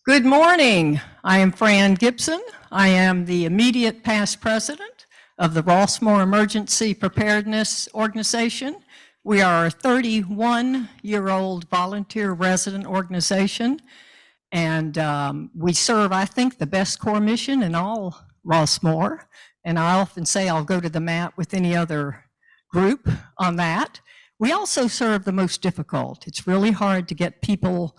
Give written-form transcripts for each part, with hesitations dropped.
Good morning. I am Fran Gibson. I am the immediate past president of the Rossmoor Emergency Preparedness Organization. We are a 31-year-old volunteer resident organization, and we serve, I think, the best core mission in all Rossmoor. And I often say I'll go to the mat with any other group on that. We also serve the most difficult. It's really hard to get people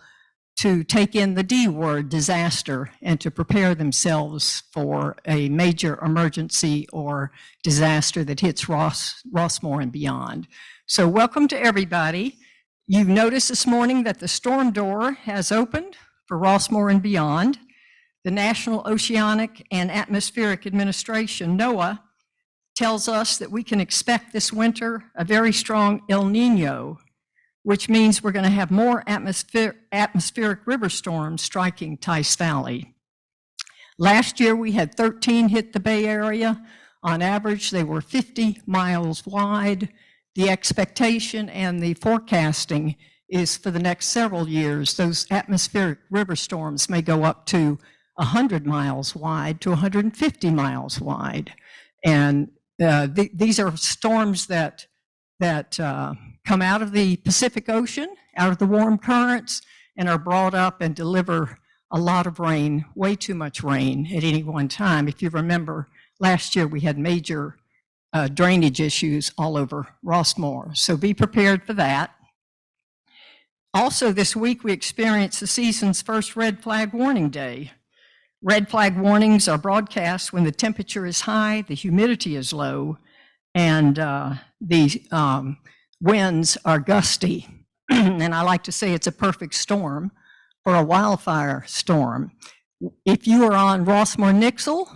to take in the D word, disaster, and to prepare themselves for a major emergency or disaster that hits Rossmoor and beyond. So welcome to everybody. You've noticed this morning that the storm door has opened for Rossmoor and beyond. The National Oceanic and Atmospheric Administration, NOAA, tells us that we can expect this winter a very strong El Nino, which means we're going to have more atmospheric river storms striking Tice Valley. Last year, we had 13 hit the Bay Area. On average, they were 50 miles wide. The expectation and the forecasting is for the next several years, those atmospheric river storms may go up to 100 miles wide to 150 miles wide. And these are storms that come out of the Pacific Ocean, out of the warm currents, and are brought up and deliver a lot of rain, way too much rain at any one time. If you remember, last year we had major drainage issues all over Rossmoor, so be prepared for that. Also this week we experienced the season's first red flag warning day. Red flag warnings are broadcast when the temperature is high, the humidity is low, and the winds are gusty. And I like to say it's a perfect storm for a wildfire storm. If you are on Rossmoor-Nixle,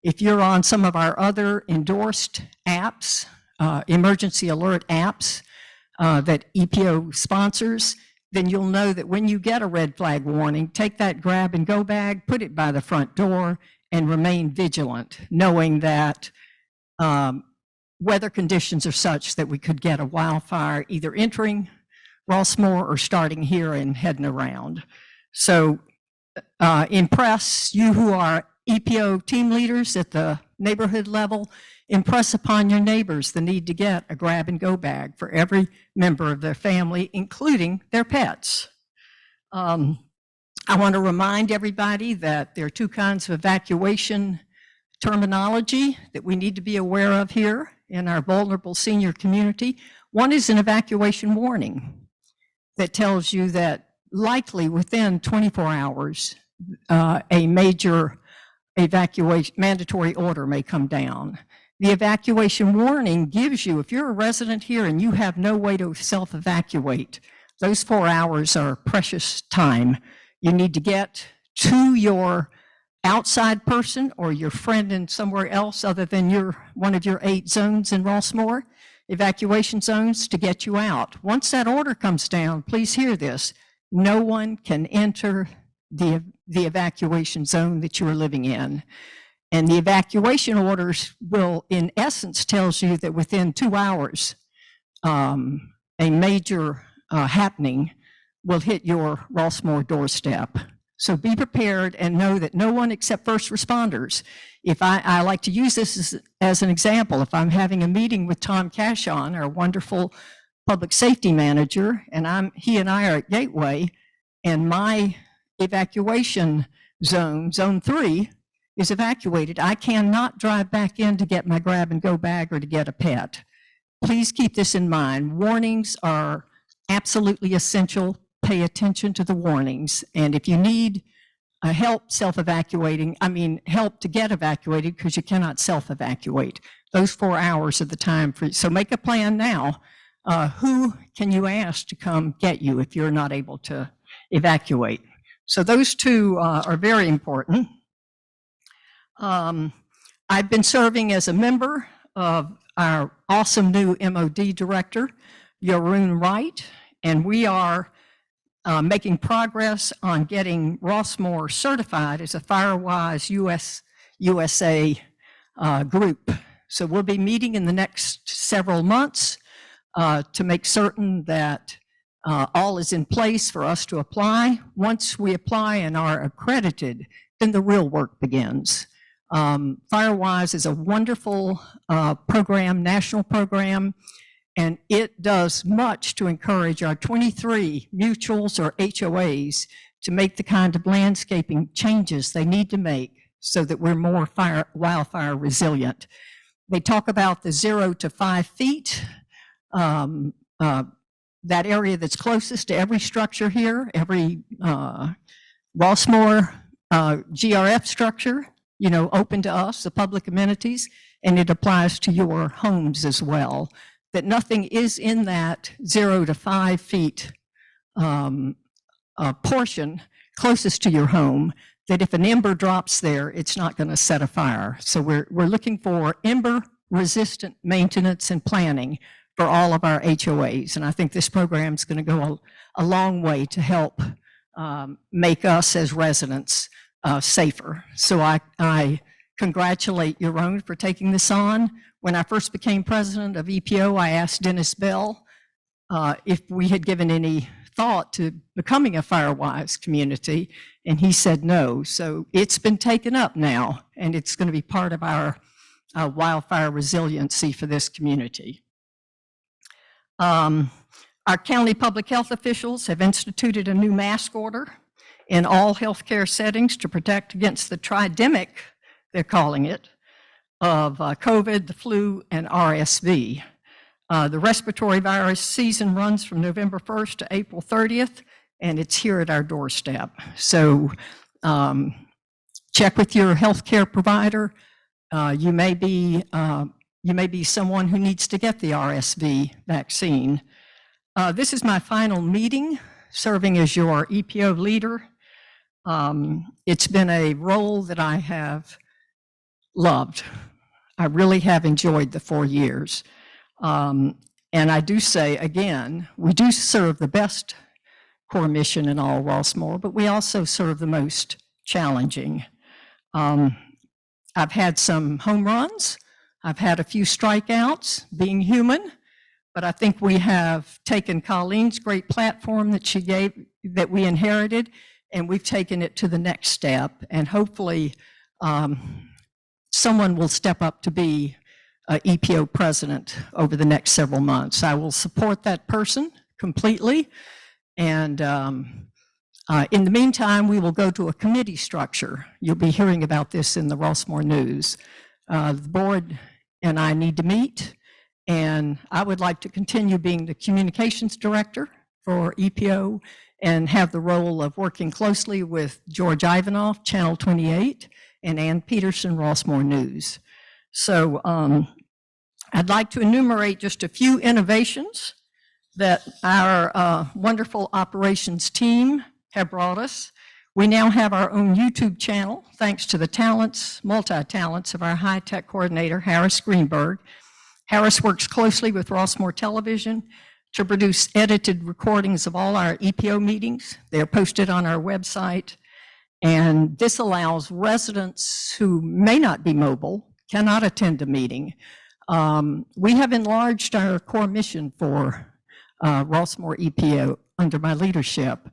if you're on some of our other endorsed apps, emergency alert apps that EPO sponsors, then you'll know that when you get a red flag warning, take that grab and go bag, put it by the front door, and remain vigilant, knowing that weather conditions are such that we could get a wildfire either entering Rossmoor or starting here and heading around. So impress, you who are EPO team leaders at the neighborhood level, impress upon your neighbors the need to get a grab and go bag for every member of their family, including their pets. I want to remind everybody that there are two kinds of evacuation terminology that we need to be aware of here in our vulnerable senior community. One is an evacuation warning that tells you that likely within 24 hours, a major evacuation mandatory order may come down. The evacuation warning gives you, if you're a resident here and you have no way to self-evacuate, those 4 hours are precious time. You need to get to your outside person or your friend in somewhere else other than one of your 8 zones in Rossmoor, evacuation zones, to get you out. Once that order comes down, please hear this, no one can enter the evacuation zone that you are living in. And the evacuation orders will, in essence, tells you that within 2 hours, a major happening will hit your Rossmoor doorstep. So be prepared and know that no one except first responders. If I like to use this as an example, if I'm having a meeting with Tom Cashion, our wonderful public safety manager, and he and I are at Gateway, and my evacuation zone, zone 3, is evacuated, I cannot drive back in to get my grab and go bag or to get a pet. Please keep this in mind. Warnings are absolutely essential. Pay attention to the warnings. And if you need help self-evacuating, help to get evacuated because you cannot self-evacuate, those 4 hours are the time for you. So make a plan now. Who can you ask to come get you if you're not able to evacuate? So those two are very important. I've been serving as a member of our awesome new MOD director, Jeroen Wright, and we are making progress on getting Rossmoor certified as a FireWise USA group. So we'll be meeting in the next several months to make certain that all is in place for us to apply. Once we apply and are accredited, then the real work begins. FireWise is a wonderful program, national program, and it does much to encourage our 23 mutuals or HOAs to make the kind of landscaping changes they need to make so that we're more wildfire resilient. They talk about the 0 to 5 feet, that area that's closest to every structure here, every Rossmoor GRF structure, you know, open to us, the public amenities, and it applies to your homes as well, that nothing is in that 0 to 5 feet portion closest to your home, that if an ember drops there, it's not going to set a fire. So we're looking for ember-resistant maintenance and planning for all of our HOAs, and I think this program is going to go a long way to help make us as residents safer. So I congratulate Yaron for taking this on. When I first became president of EPO, I asked Dennis Bell if we had given any thought to becoming a FireWise community, and he said no. So it's been taken up now, and it's going to be part of our wildfire resiliency for this community. Our county public health officials have instituted a new mask order in all healthcare settings to protect against the tridemic, they're calling it, of COVID, the flu, and RSV. The respiratory virus season runs from November 1st to April 30th, and it's here at our doorstep. So check with your healthcare provider. You may be someone who needs to get the RSV vaccine. This is my final meeting serving as your EPO leader. It's been a role that I have loved. I really have enjoyed the 4 years. And I do say, again, we do serve the best core mission in all Rossmoor, but we also serve the most challenging. I've had some home runs. I've had a few strikeouts, being human, but I think we have taken Colene's great platform that she gave, that we inherited, and we've taken it to the next step. And hopefully someone will step up to be EPO president over the next several months. I will support that person completely. And in the meantime, we will go to a committee structure. You'll be hearing about this in the Rossmoor News. The board and I need to meet, and I would like to continue being the communications director for EPO and have the role of working closely with George Ivanoff, Channel 28, and Ann Peterson, Rossmoor News. So I'd like to enumerate just a few innovations that our wonderful operations team have brought us. We now have our own YouTube channel, thanks to the talents, multi-talents of our high-tech coordinator, Harris Greenberg. Harris works closely with Rossmoor Television to produce edited recordings of all our EPO meetings. They are posted on our website, and this allows residents who may not be mobile, cannot attend a meeting. We have enlarged our core mission for Rossmoor EPO under my leadership.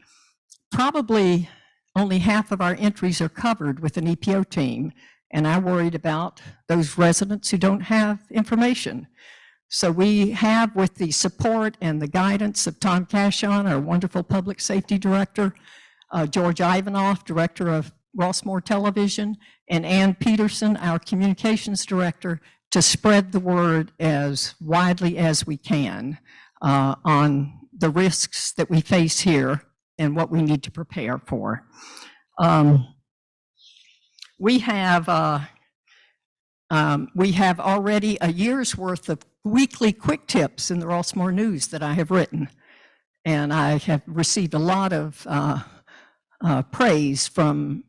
Probably only half of our entries are covered with an EPO team, and I worried about those residents who don't have information. So we have, with the support and the guidance of Tom Cashion, our wonderful public safety director, George Ivanoff, director of Rossmoor Television, and Ann Peterson, our communications director, to spread the word as widely as we can on the risks that we face here and what we need to prepare for. We have already a year's worth of weekly quick tips in the Rossmoor News that I have written, and I have received a lot of praise from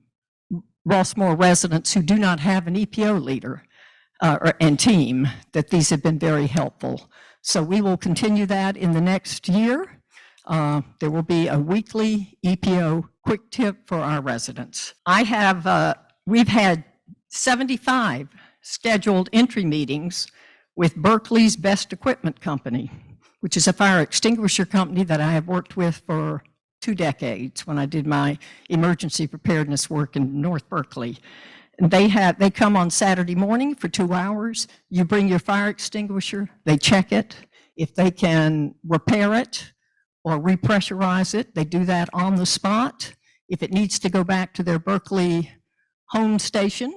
Rossmoor residents who do not have an EPO leader and team, that these have been very helpful. So we will continue that in the next year. There will be a weekly EPO quick tip for our residents. We've had 75 scheduled entry meetings with Berkeley's Best Equipment Company. which is a fire extinguisher company that I have worked with for 2 decades when I did my emergency preparedness work in North Berkeley. And they come on Saturday morning for 2 hours. You bring your fire extinguisher, they check it. If they can repair it or repressurize it, they do that on the spot. If it needs to go back to their Berkeley home station,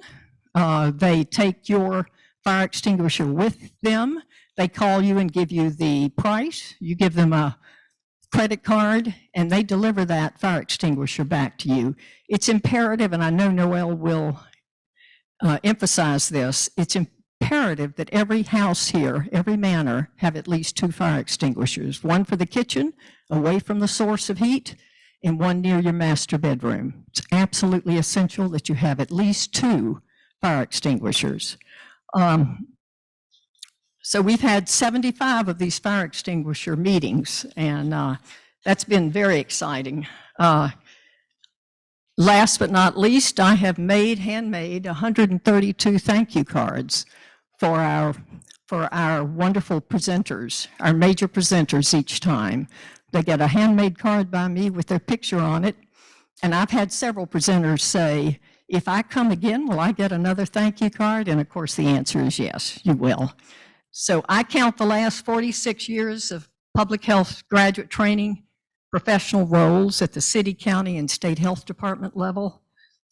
they take your fire extinguisher with them. They call you and give you the price. You give them a credit card, and they deliver that fire extinguisher back to you. It's imperative, and I know Noel will emphasize this, it's imperative that every house here, every manor, have at least 2 fire extinguishers, one for the kitchen, away from the source of heat, and one near your master bedroom. It's absolutely essential that you have at least 2 fire extinguishers. So we've had 75 of these fire extinguisher meetings, and that's been very exciting. Last but not least, I have handmade 132 thank you cards for our wonderful presenters, our major presenters each time. They get a handmade card by me with their picture on it, and I've had several presenters say, if I come again, will I get another thank you card? And of course the answer is yes, you will. So I count the last 46 years of public health graduate training, professional roles at the city, county, and state health department level,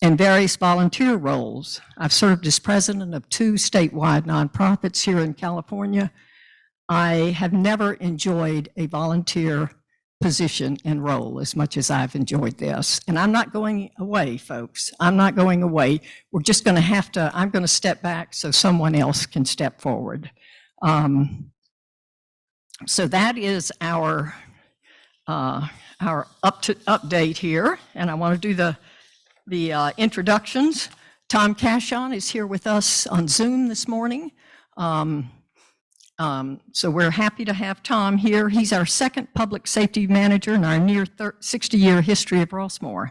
and various volunteer roles. I've served as president of 2 statewide nonprofits here in California. I have never enjoyed a volunteer position and role as much as I've enjoyed this. And I'm not going away, folks. I'm not going away. We're just going to have to, I'm going to step back so someone else can step forward. So that is our update here, and I want to do the introductions. Tom Cashion is here with us on Zoom this morning. So we're happy to have Tom here. He's our 2nd public safety manager in our near 60-year history of Rossmoor.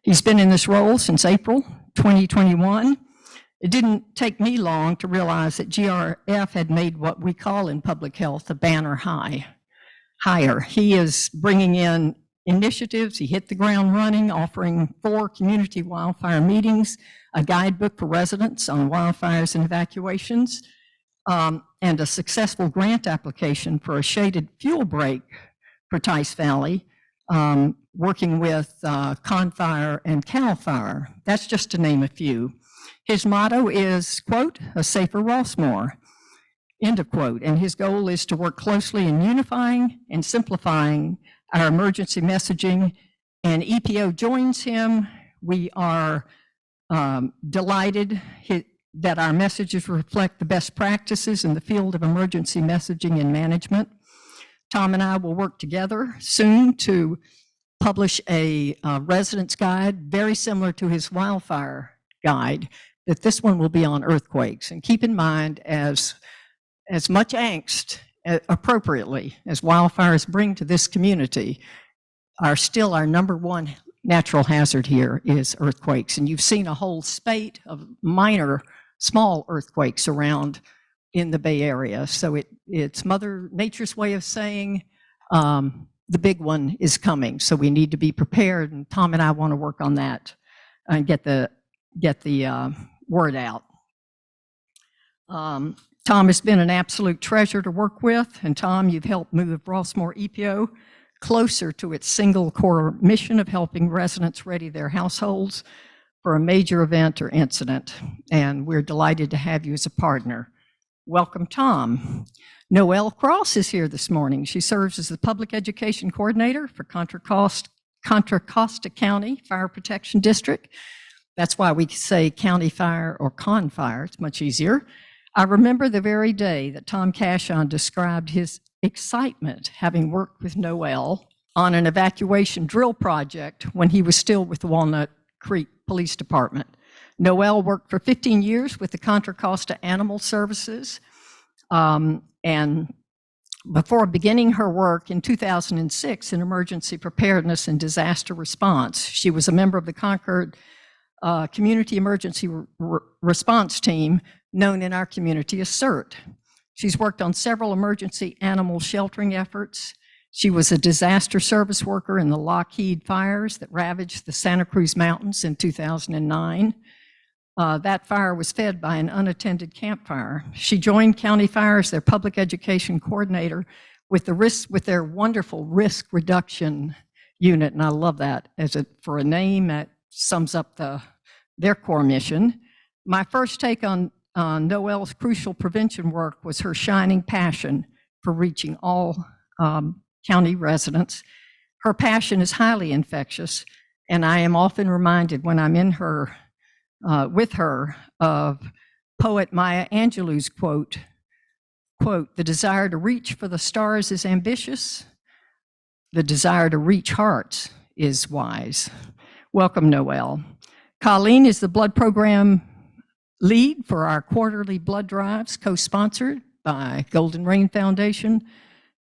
He's been in this role since April 2021. It didn't take me long to realize that GRF had made what we call in public health a banner hire. He is bringing in initiatives. He hit the ground running, offering 4 community wildfire meetings, a guidebook for residents on wildfires and evacuations, and a successful grant application for a shaded fuel break for Tice Valley, working with Contra and Cal Fire. That's just to name a few. His motto is, quote, a safer Rossmoor, end of quote. And his goal is to work closely in unifying and simplifying our emergency messaging. And EPO joins him. We are delighted that our messages reflect the best practices in the field of emergency messaging and management. Tom and I will work together soon to publish a residence guide, very similar to his wildfire guide, that this one will be on earthquakes. And keep in mind, as much angst appropriately as wildfires bring to this community, still our number 1 natural hazard here is earthquakes. And you've seen a whole spate of small earthquakes around in the Bay Area. So it's Mother Nature's way of saying the big one is coming. So we need to be prepared. And Tom and I want to work on that and get the word out. Tom has been an absolute treasure to work with, and Tom, you've helped move Rossmoor EPO closer to its single core mission of helping residents ready their households for a major event or incident, and we're delighted to have you as a partner. Welcome, Tom. Noell Crosse is here this morning. She serves as the Public Education Coordinator for Contra Costa County Fire Protection District. That's why we say county fire or con fire. It's much easier. I remember the very day that Tom Cashion described his excitement having worked with Noell on an evacuation drill project when he was still with the Walnut Creek Police Department. Noell worked for 15 years with the Contra Costa Animal Services, and before beginning her work in 2006 in emergency preparedness and disaster response, she was a member of the Concord Community Emergency Response Team, known in our community as CERT. She's worked on several emergency animal sheltering efforts. She was a disaster service worker in the Lockheed fires that ravaged the Santa Cruz Mountains in 2009. That fire was fed by an unattended campfire. She joined County Fire as their public education coordinator with their wonderful risk reduction unit, and I love that for a name that sums up their core mission. My first take on Noelle's crucial prevention work was her shining passion for reaching all county residents. Her passion is highly infectious, and I am often reminded when I'm with her of poet Maya Angelou's quote, "The desire to reach for the stars is ambitious. The desire to reach hearts is wise." Welcome, Noell. Colene is the blood program lead for our quarterly blood drives, co-sponsored by Golden Rain Foundation,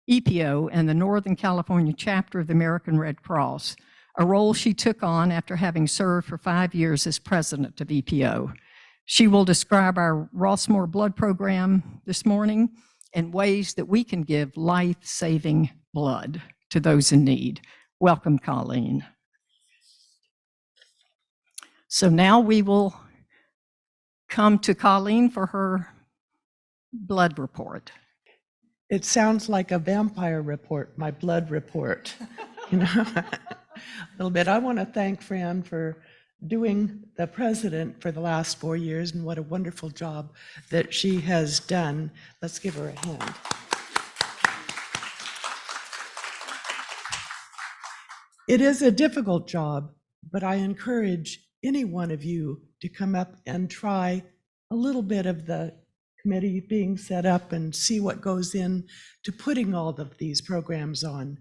EPO, and the Northern California chapter of the American Red Cross, a role she took on after having served for 5 years as president of EPO. She will describe our Rossmoor blood program this morning and ways that we can give life-saving blood to those in need. Welcome, Colene. So now we will come to Colene for her blood report. It sounds like a vampire report, my blood report. A little bit. I want to thank Fran for doing the president for the last 4 years, and what a wonderful job that she has done. Let's give her a hand. It is a difficult job, but I encourage any one of you to come up and try a little bit of the committee being set up and see what goes in to putting all of these programs on.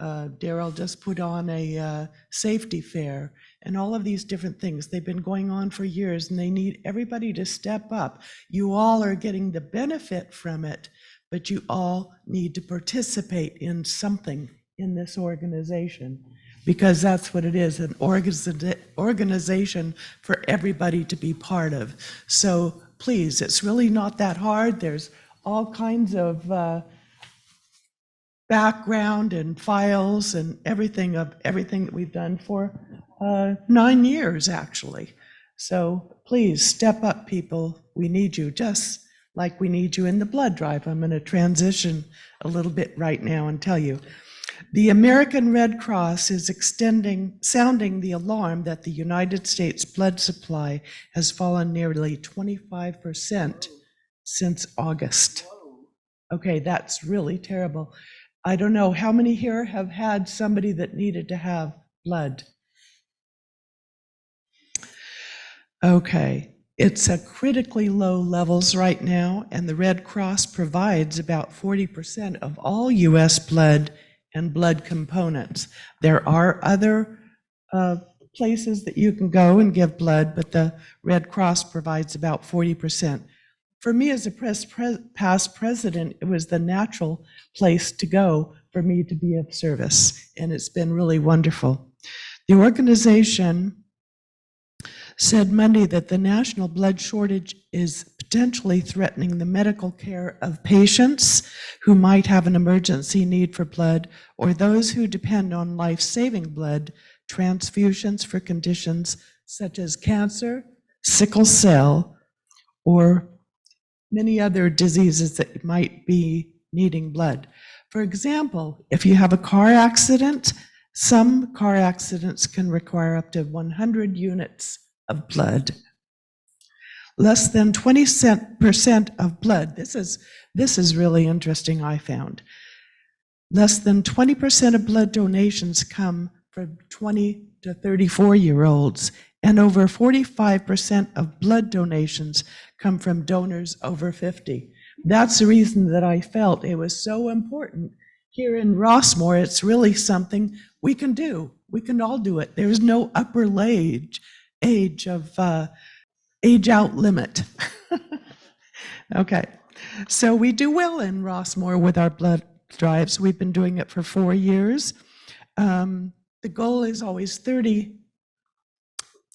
Daryl just put on a safety fair and all of these different things. They've been going on for years, and they need everybody to step up. You all are getting the benefit from it, but you all need to participate in something in this organization, because that's what it is, an organization for everybody to be part of. So please, it's really not that hard. There's all kinds of background and files and everything that we've done for 9 years, actually. So please step up, people. We need you, just like we need you in the blood drive. I'm going to transition a little bit right now and tell you. The American Red Cross is sounding the alarm that the United States blood supply has fallen nearly 25% since August. Okay, that's really terrible. I don't know how many here have had somebody that needed to have blood. Okay, it's at critically low levels right now, and the Red Cross provides about 40% of all US blood and blood components. There are other places that you can go and give blood, but the Red Cross provides about 40%. For me as a past president, it was the natural place to go for me to be of service, and it's been really wonderful. The organization said Monday that the national blood shortage is potentially threatening the medical care of patients who might have an emergency need for blood, or those who depend on life-saving blood transfusions for conditions such as cancer, sickle cell, or many other diseases that might be needing blood. For example, if you have a car accident, some car accidents can require up to 100 units of blood. Less than 20% of blood, this is really interesting, I found. Less than 20% of blood donations come from 20 to 34-year-olds, and over 45% of blood donations come from donors over 50. That's the reason that I felt it was so important. Here in Rossmoor, it's really something we can do. We can all do it. There's no upper age out limit. Okay, so we do well in Rossmoor with our blood drives. We've been doing it for 4 years. The goal is always 30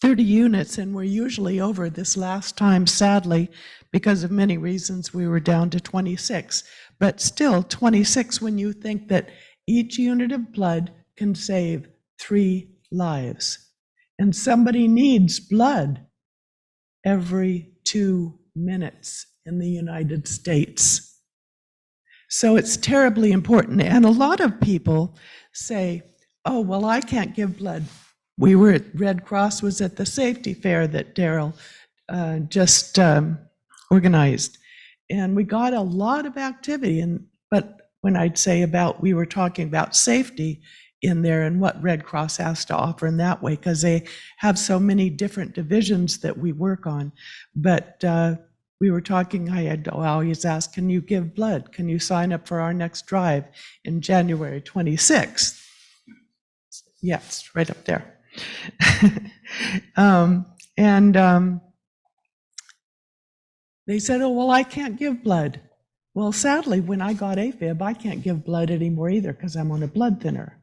30 units, and we're usually over. This last time, sadly, because of many reasons, we were down to 26. But still, 26 when you think that each unit of blood can save 3 lives. And somebody needs blood every 2 minutes in the United States. So it's terribly important. And a lot of people say, oh, well, I can't give blood. We were at Red Cross was at the safety fair that Daryl just organized. And we got a lot of activity. But when I'd say we were talking about safety in there and what Red Cross has to offer in that way, because they have so many different divisions that we work on. But we were talking, I had always asked, can you give blood? Can you sign up for our next drive in January 26th? Yes, right up there. They said, oh, well, I can't give blood. Well, sadly, when I got AFib, I can't give blood anymore either because I'm on a blood thinner.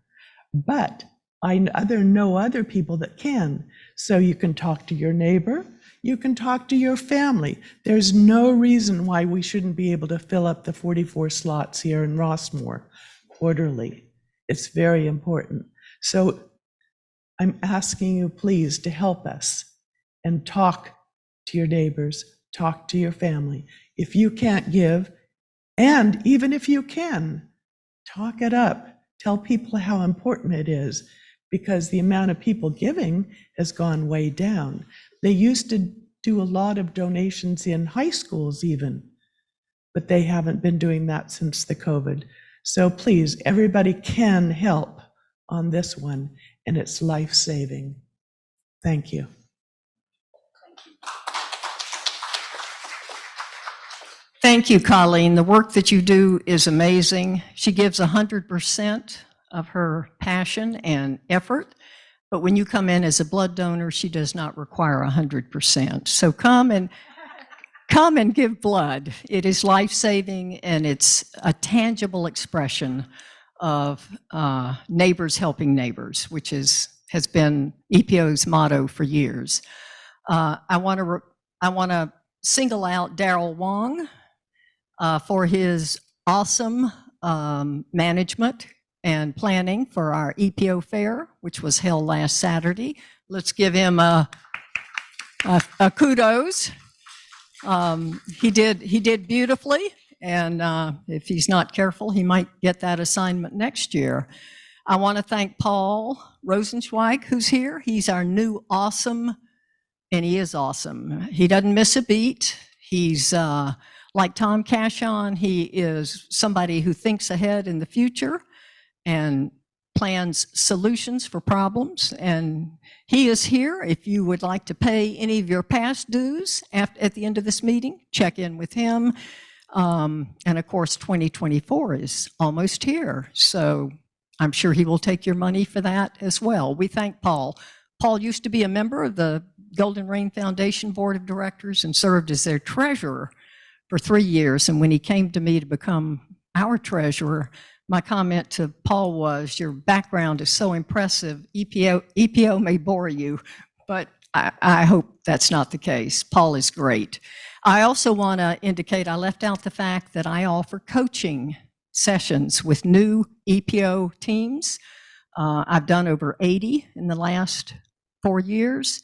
But I know other people that can. So you can talk to your neighbor, you can talk to your family. There's no reason why we shouldn't be able to fill up the 44 slots here in Rossmoor quarterly. It's very important. So I'm asking you, please, to help us and talk to your neighbors, talk to your family. If you can't give, and even if you can, talk it up. Tell people how important it is, because the amount of people giving has gone way down. They used to do a lot of donations in high schools even, but they haven't been doing that since the COVID. So please, everybody can help on this one, and it's life-saving. Thank you. Thank you, Colene. The work that you do is amazing. She gives 100% of her passion and effort, but when you come in as a blood donor, she does not require 100%. So come and give blood. It is life-saving, and it's a tangible expression of neighbors helping neighbors, which has been EPO's motto for years. I want to single out Daryl Wong for his awesome management and planning for our EPO fair, which was held last Saturday. Let's give him a kudos. He did beautifully, and if he's not careful, he might get that assignment next year. I want to thank Paul Rosenzweig, who's here. He's our new awesome, and he is awesome. He doesn't miss a beat. He's like Tom Cashion, he is somebody who thinks ahead in the future and plans solutions for problems. And he is here. If you would like to pay any of your past dues at the end of this meeting, check in with him. And of course, 2024 is almost here. So I'm sure he will take your money for that as well. We thank Paul. Paul used to be a member of the Golden Rain Foundation Board of Directors and served as their treasurer for 3 years. And when he came to me to become our treasurer, my comment to Paul was, your background is so impressive, EPO may bore you, but I hope that's not the case. Paul is great. I also want to indicate, I left out the fact that I offer coaching sessions with new EPO teams. I've done over 80 in the last 4 years.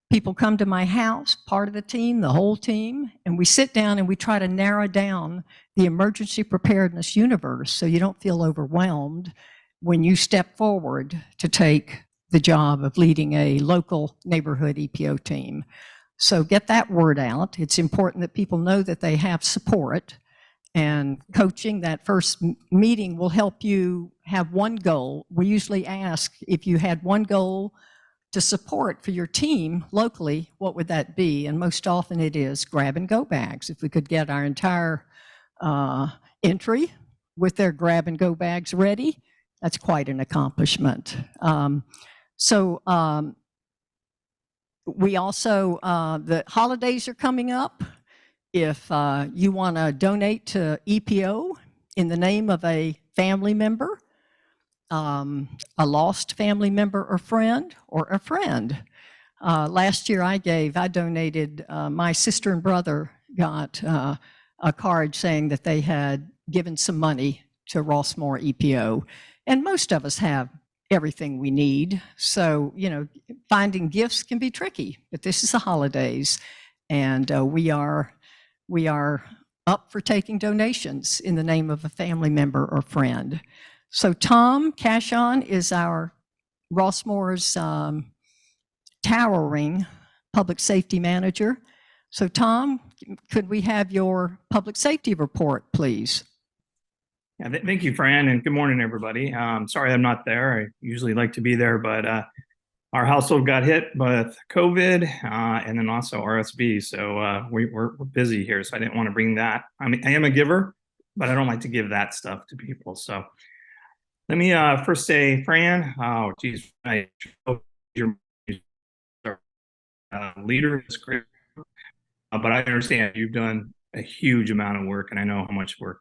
People come to my house, part of the team, the whole team, and we sit down and we try to narrow down the emergency preparedness universe so you don't feel overwhelmed when you step forward to take the job of leading a local neighborhood EPO team. So get that word out. It's important that people know that they have support, and coaching, that first meeting will help you have one goal. We usually ask, if you had one goal to support for your team locally, what would that be? And most often it is grab and go bags. If we could get our entire entry with their grab and go bags ready, that's quite an accomplishment. We also, the holidays are coming up. If you want to donate to EPO in the name of a family member, a lost family member or friend, Last year I donated, my sister and brother got a card saying that they had given some money to Rossmoor EPO. And most of us have everything we need. So, finding gifts can be tricky, but this is the holidays. And we are up for taking donations in the name of a family member or friend. So Tom Cashion is our Rossmoor's towering public safety manager. So Tom, could we have your public safety report, please? Yeah, thank you, Fran, and good morning, everybody. Sorry I'm not there. I usually like to be there, but our household got hit with COVID and then also RSV, so we're busy here, so I didn't want to bring that. I mean, I am a giver, but I don't like to give that stuff to people. So let me first say, Fran, oh, geez, your leader is great, but I understand you've done a huge amount of work, and I know how much work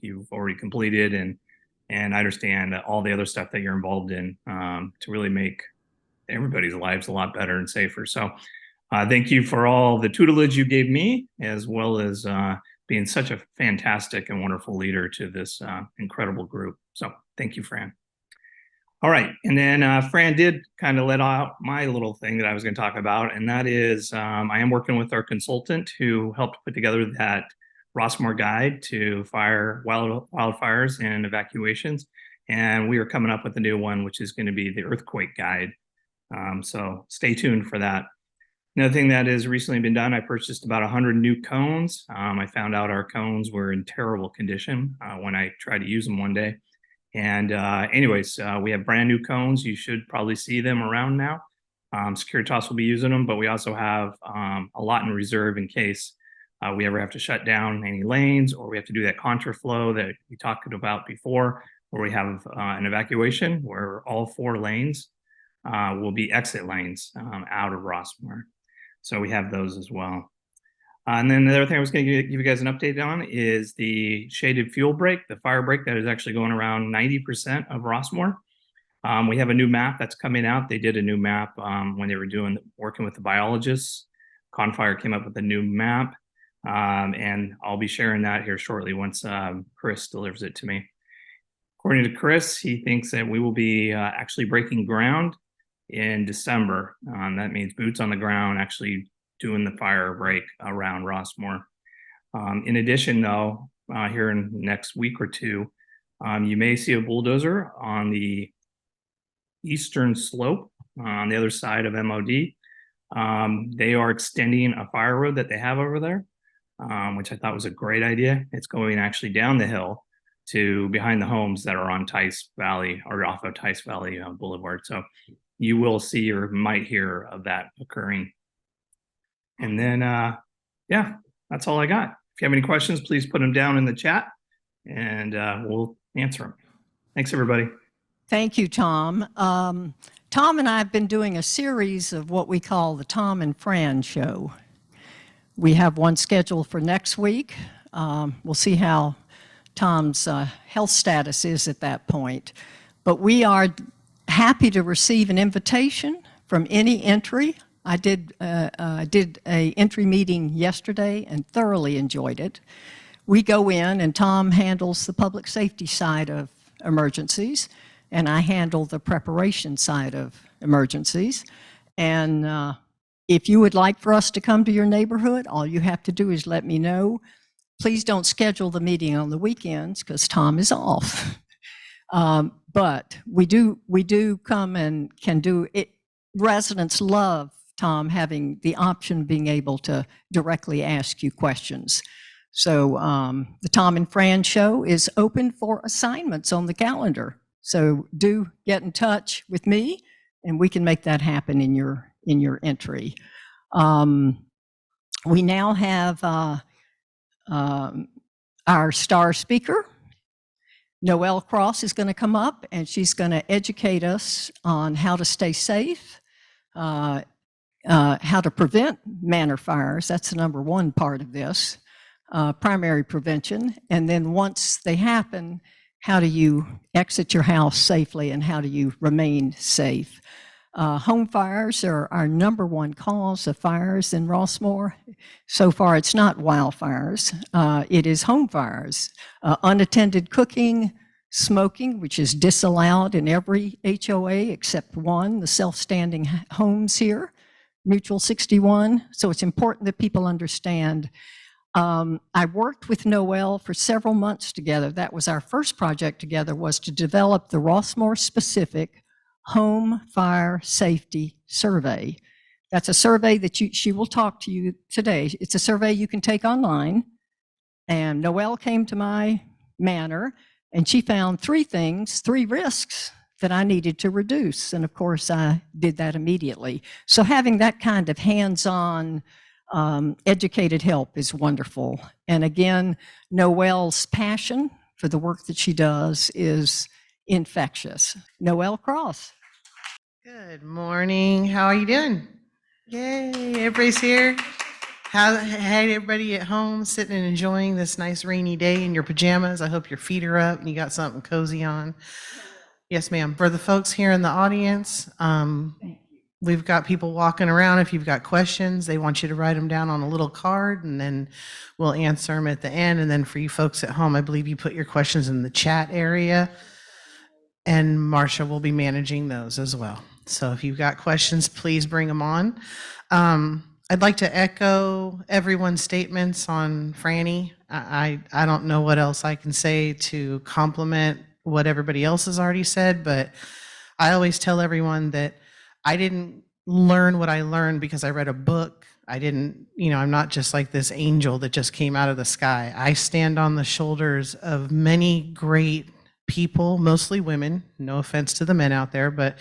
you've already completed, and I understand all the other stuff that you're involved in to really make everybody's lives a lot better and safer. So thank you for all the tutelage you gave me, as well as being such a fantastic and wonderful leader to this incredible group. So thank you, Fran. All right, and then Fran did kind of let out my little thing that I was going to talk about, and that is I am working with our consultant who helped put together that Rossmoor guide to wildfires and evacuations, and we are coming up with a new one, which is going to be the earthquake guide. So stay tuned for that. Another thing that has recently been done, I purchased about 100 new cones. I found out our cones were in terrible condition when I tried to use them one day. And anyways, we have brand new cones. You should probably see them around now. Securitas will be using them, but we also have a lot in reserve in case we ever have to shut down any lanes, or we have to do that Contra flow that we talked about before, where we have an evacuation where all 4 lanes will be exit lanes out of Rossmoor. So we have those as well. And then the other thing I was going to give you guys an update on is the shaded fuel break, the fire break that is actually going around 90% of Rossmoor. We have a new map that's coming out. They did a new map when they were working with the biologists. Confire came up with a new map, and I'll be sharing that here shortly once Chris delivers it to me. According to Chris, he thinks that we will be actually breaking ground in December. That means boots on the ground, actually doing the fire break around Rossmoor. In addition, though, here in the next week or two, you may see a bulldozer on the eastern slope on the other side of MOD. They are extending a fire road that they have over there, which I thought was a great idea. It's going actually down the hill to behind the homes that are on Tice Valley or off of Tice Valley Boulevard. So you will see or might hear of that occurring. And then, yeah, that's all I got. If you have any questions, please put them down in the chat and we'll answer them. Thanks, everybody. Thank you, Tom. Tom and I have been doing a series of what we call the Tom and Fran show. We have one scheduled for next week. We'll see how Tom's health status is at that point. But we are happy to receive an invitation from any entry. I did a entry meeting yesterday and thoroughly enjoyed it. We go in and Tom handles the public safety side of emergencies, and I handle the preparation side of emergencies. And if you would like for us to come to your neighborhood, all you have to do is let me know. Please don't schedule the meeting on the weekends because Tom is off. But we do come and can do it. Residents love Tom having the option of being able to directly ask you questions. So the Tom and Fran show is open for assignments on the calendar. So do get in touch with me and we can make that happen in your entry. We now have our star speaker. Noell Crosse is going to come up and she's going to educate us on how to stay safe, how to prevent manor fires. That's the number one part of this, primary prevention. And then once they happen, how do you exit your house safely and how do you remain safe? Home fires are our number one cause of fires in Rossmoor. So far, it's not wildfires. It is home fires, unattended cooking, smoking, which is disallowed in every HOA except one, the self-standing homes here, Mutual 61. So it's important that people understand. I worked with Noel for several months together. That was our first project together, was to develop the Rossmoor specific home fire safety survey. That's a survey that she will talk to you today. It's a survey you can take online. And Noelle came to my manor and she found three risks that I needed to reduce. And of course, I did that immediately. So having that kind of hands-on educated help is wonderful. And again, Noelle's passion for the work that she does is infectious. Noell Crosse. Good morning. How are you doing? Yay, everybody's here. Hey, everybody at home sitting and enjoying this nice rainy day in your pajamas. I hope your feet are up and you got something cozy on. Yes, ma'am. For the folks here in the audience, we've got people walking around. If you've got questions, they want you to write them down on a little card and then we'll answer them at the end. And then for you folks at home, I believe you put your questions in the chat area and Marsha will be managing those as well. So if you've got questions, please bring them on. I'd like to echo everyone's statements on Franny. I don't know what else I can say to compliment what everybody else has already said, but I always tell everyone that I didn't learn what I learned because I read a book. I didn't, I'm not just like this angel that just came out of the sky. I stand on the shoulders of many great people, mostly women, no offense to the men out there, but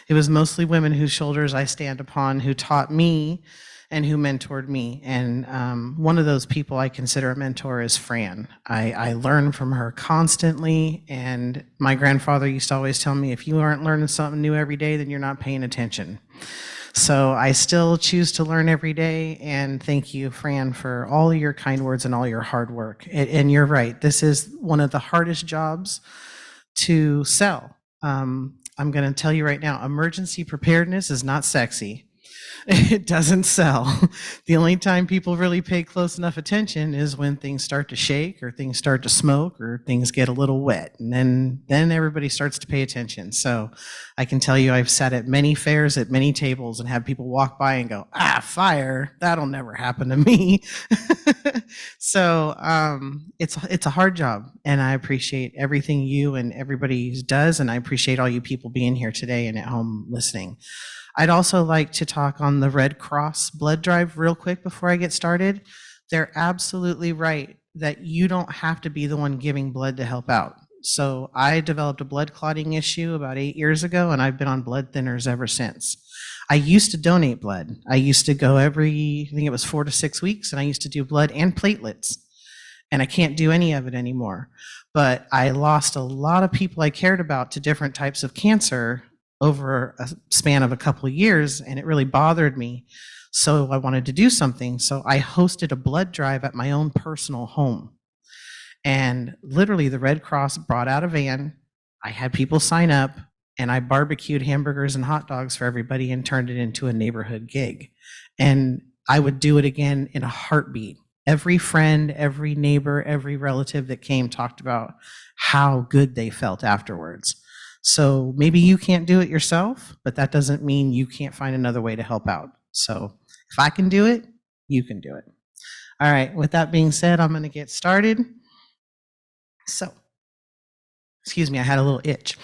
it was mostly women whose shoulders I stand upon, who taught me and who mentored me. And one of those people I consider a mentor is Fran. I learn from her constantly, and my grandfather used to always tell me, if you aren't learning something new every day, then you're not paying attention. So I still choose to learn every day, and thank you, Fran, for all your kind words and all your hard work. And you're right, this is one of the hardest jobs to sell. I'm going to tell you right now, emergency preparedness is not sexy. It doesn't sell. The only time people really pay close enough attention is when things start to shake or things start to smoke or things get a little wet. And then everybody starts to pay attention. So I can tell you I've sat at many fairs at many tables and have people walk by and go, fire, that'll never happen to me. So it's a hard job, and I appreciate everything you and everybody does, and I appreciate all you people being here today and at home listening. I'd also like to talk on the Red Cross blood drive real quick before I get started. They're absolutely right that you don't have to be the one giving blood to help out. So I developed a blood clotting issue about 8 years ago, and I've been on blood thinners ever since. I used to donate blood. I used to go I think it was 4 to 6 weeks, and I used to do blood and platelets. And I can't do any of it anymore. But I lost a lot of people I cared about to different types of cancer over a span of a couple of years, and it really bothered me. So I wanted to do something. So I hosted a blood drive at my own personal home. And literally the Red Cross brought out a van. I had people sign up, and I barbecued hamburgers and hot dogs for everybody and turned it into a neighborhood gig. And I would do it again in a heartbeat. Every friend, every neighbor, every relative that came talked about how good they felt afterwards. So maybe you can't do it yourself, but that doesn't mean you can't find another way to help out. So if I can do it, you can do it. All right, with that being said, I'm going to get started. So, excuse me, I had a little itch.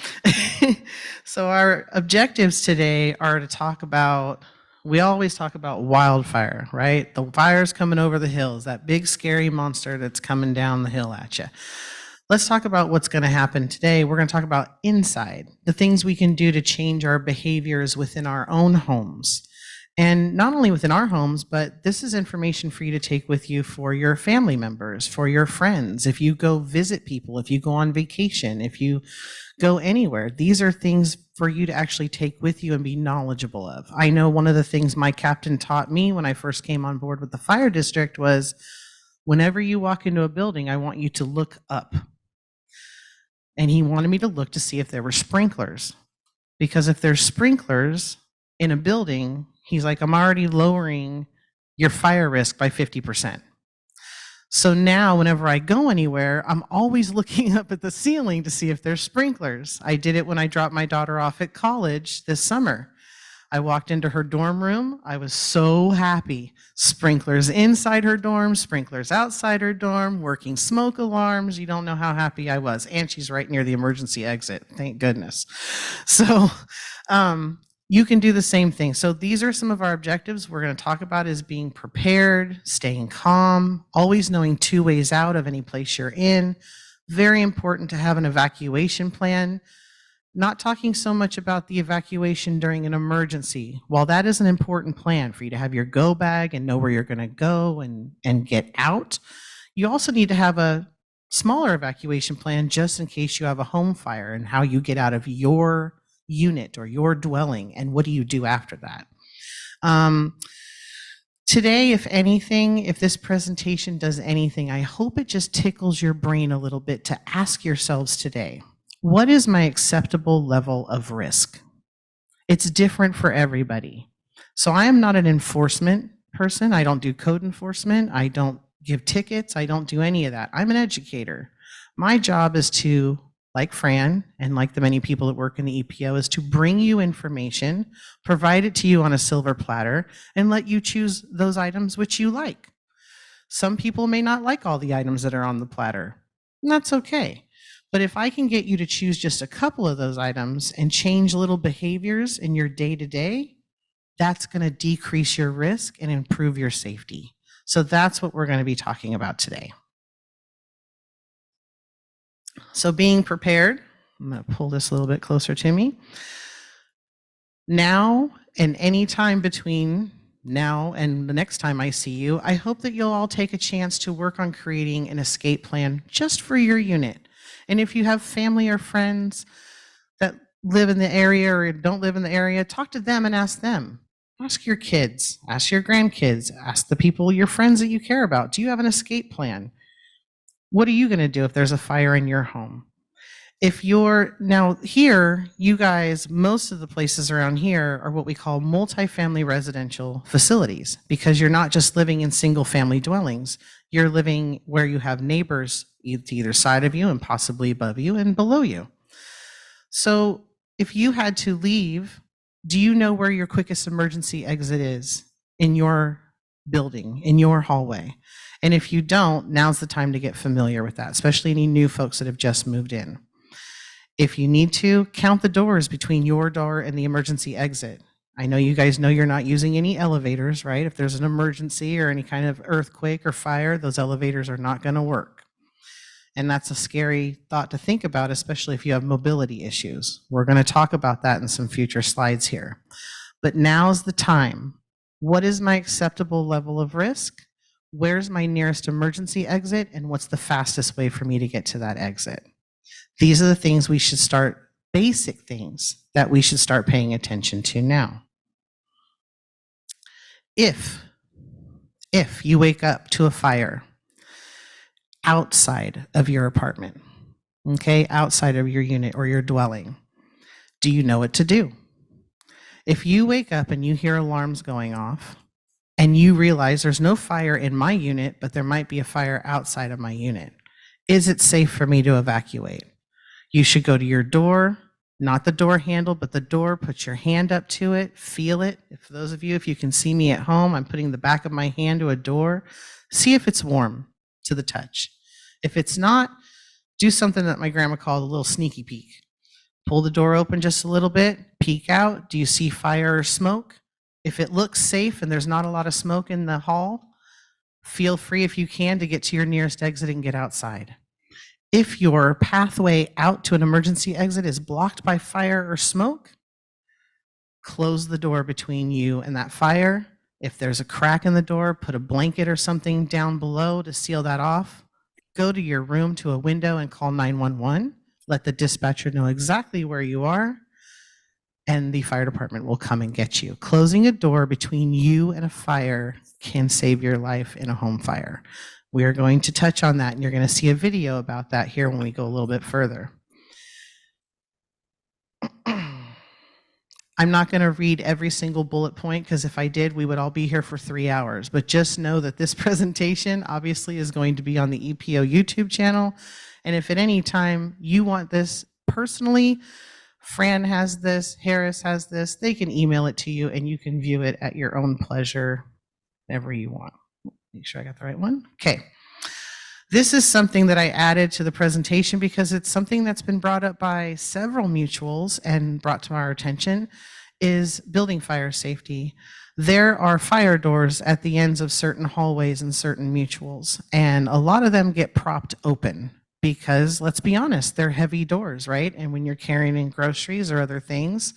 So our objectives today are to talk about, we always talk about wildfire, right? The fire's coming over the hills, that big scary monster that's coming down the hill at you. Let's talk about what's going to happen today. We're going to talk about inside, the things we can do to change our behaviors within our own homes. And not only within our homes, but this is information for you to take with you for your family members, for your friends. If you go visit people, if you go on vacation, if you go anywhere, these are things for you to actually take with you and be knowledgeable of. I know one of the things my captain taught me when I first came on board with the fire district was, whenever you walk into a building, I want you to look up. And he wanted me to look to see if there were sprinklers. Because if there's sprinklers, in a building, he's like, I'm already lowering your fire risk by 50%. So now whenever I go anywhere, I'm always looking up at the ceiling to see if there's sprinklers. I did it when I dropped my daughter off at college this summer. I walked into her dorm room. I was so happy. Sprinklers inside her dorm, sprinklers outside her dorm, working smoke alarms. You don't know how happy I was. And she's right near the emergency exit. Thank goodness. So you can do the same thing. So these are some of our objectives we're going to talk about is being prepared, staying calm, always knowing 2 ways out of any place you're in. Very important to have an evacuation plan. Not talking so much about the evacuation during an emergency. While that is an important plan for you to have your go bag and know where you're going to go and get out, you also need to have a smaller evacuation plan just in case you have a home fire and how you get out of your unit or your dwelling and what do you do after that. Today, if anything, if this presentation does anything, I hope it just tickles your brain a little bit to ask yourselves today, what is my acceptable level of risk? It's different for everybody. So I am not an enforcement person. I don't do code enforcement. I don't give tickets. I don't do any of that. I'm an educator. My job is to, like Fran and like the many people that work in the EPO, is to bring you information, provide it to you on a silver platter, and let you choose those items which you like. Some people may not like all the items that are on the platter, and that's okay. But if I can get you to choose just a couple of those items and change little behaviors in your day-to-day, that's going to decrease your risk and improve your safety. So that's what we're going to be talking about today. So being prepared, I'm going to pull this a little bit closer to me. Now and any time between now and the next time I see you, I hope that you'll all take a chance to work on creating an escape plan just for your unit. And if you have family or friends that live in the area or don't live in the area, talk to them and ask them. Ask your kids, ask your grandkids, ask the people, your friends that you care about. Do you have an escape plan? What are you going to do if there's a fire in your home? If you're now here, you guys, most of the places around here are what we call multifamily residential facilities because you're not just living in single family dwellings. You're living where you have neighbors to either side of you and possibly above you and below you. So if you had to leave, do you know where your quickest emergency exit is in your building, in your hallway? And if you don't, now's the time to get familiar with that, especially any new folks that have just moved in. If you need to, count the doors between your door and the emergency exit. I know you guys know you're not using any elevators, right? If there's an emergency or any kind of earthquake or fire, those elevators are not going to work. And that's a scary thought to think about, especially if you have mobility issues. We're going to talk about that in some future slides here. But now's the time. What is my acceptable level of risk? Where's my nearest emergency exit? And what's the fastest way for me to get to that exit? These are the things we should start, basic things that we should start paying attention to now. If you wake up to a fire outside of your apartment, okay, outside of your unit or your dwelling, do you know what to do? If you wake up and you hear alarms going off and you realize there's no fire in my unit, but there might be a fire outside of my unit, is it safe for me to evacuate? You should go to your door, not the door handle, but the door, put your hand up to it, feel it. For those of you, if you can see me at home, I'm putting the back of my hand to a door. See if it's warm to the touch. If it's not, do something that my grandma called a little sneaky peek. Pull the door open just a little bit, peek out. Do you see fire or smoke? If it looks safe and there's not a lot of smoke in the hall, feel free if you can to get to your nearest exit and get outside. If your pathway out to an emergency exit is blocked by fire or smoke, close the door between you and that fire. If there's a crack in the door, put a blanket or something down below to seal that off. Go to your room to a window and call 911. Let the dispatcher know exactly where you are, and the fire department will come and get you. Closing a door between you and a fire can save your life in a home fire. We are going to touch on that, and you're going to see a video about that here when we go a little bit further. I'm not going to read every single bullet point because if I did, we would all be here for 3 hours. But just know that this presentation obviously is going to be on the EPO YouTube channel. And if at any time you want this personally, Fran has this, Harris has this, they can email it to you and you can view it at your own pleasure, whenever you want. Make sure I got the right one. Okay. This is something that I added to the presentation because it's something that's been brought up by several mutuals and brought to our attention, is building fire safety. There are fire doors at the ends of certain hallways and certain mutuals, and a lot of them get propped open because, let's be honest, they're heavy doors, right? And when you're carrying in groceries or other things,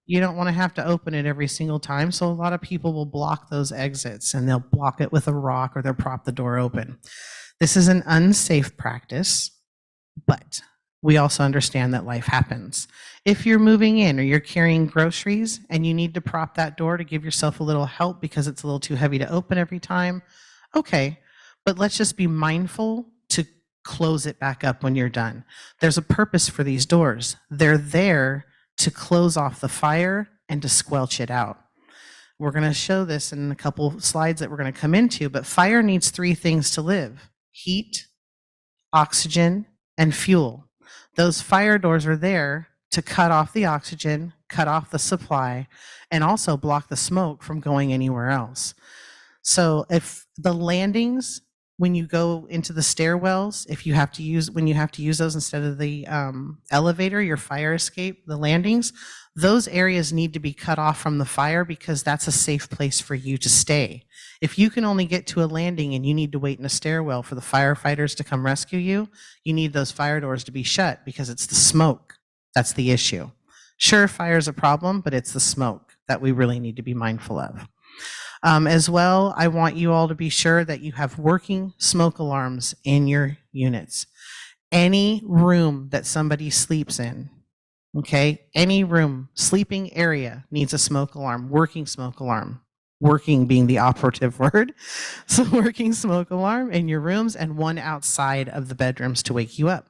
you don't want to have to open it every single time. So a lot of people will block those exits and they'll block it with a rock or they'll prop the door open. This is an unsafe practice, but we also understand that life happens. If you're moving in or you're carrying groceries and you need to prop that door to give yourself a little help because it's a little too heavy to open every time, okay, but let's just be mindful to close it back up when you're done. There's a purpose for these doors. They're there to close off the fire and to squelch it out. We're going to show this in a couple slides that we're going to come into, but fire needs 3 things to live: heat, oxygen, and fuel. Those fire doors are there to cut off the oxygen, cut off the supply, and also block the smoke from going anywhere else. So if the landings, when you go into the stairwells, when you have to use those instead of the elevator, your fire escape, the landings, those areas need to be cut off from the fire because that's a safe place for you to stay. If you can only get to a landing and you need to wait in a stairwell for the firefighters to come rescue you, you need those fire doors to be shut because it's the smoke that's the issue. Sure, fire is a problem, but it's the smoke that we really need to be mindful of. As well, I want you all to be sure that you have working smoke alarms in your units. Any room that somebody sleeps in, okay, any room, sleeping area needs a smoke alarm, working smoke alarm. Working being the operative word. So working smoke alarm in your rooms and one outside of the bedrooms to wake you up.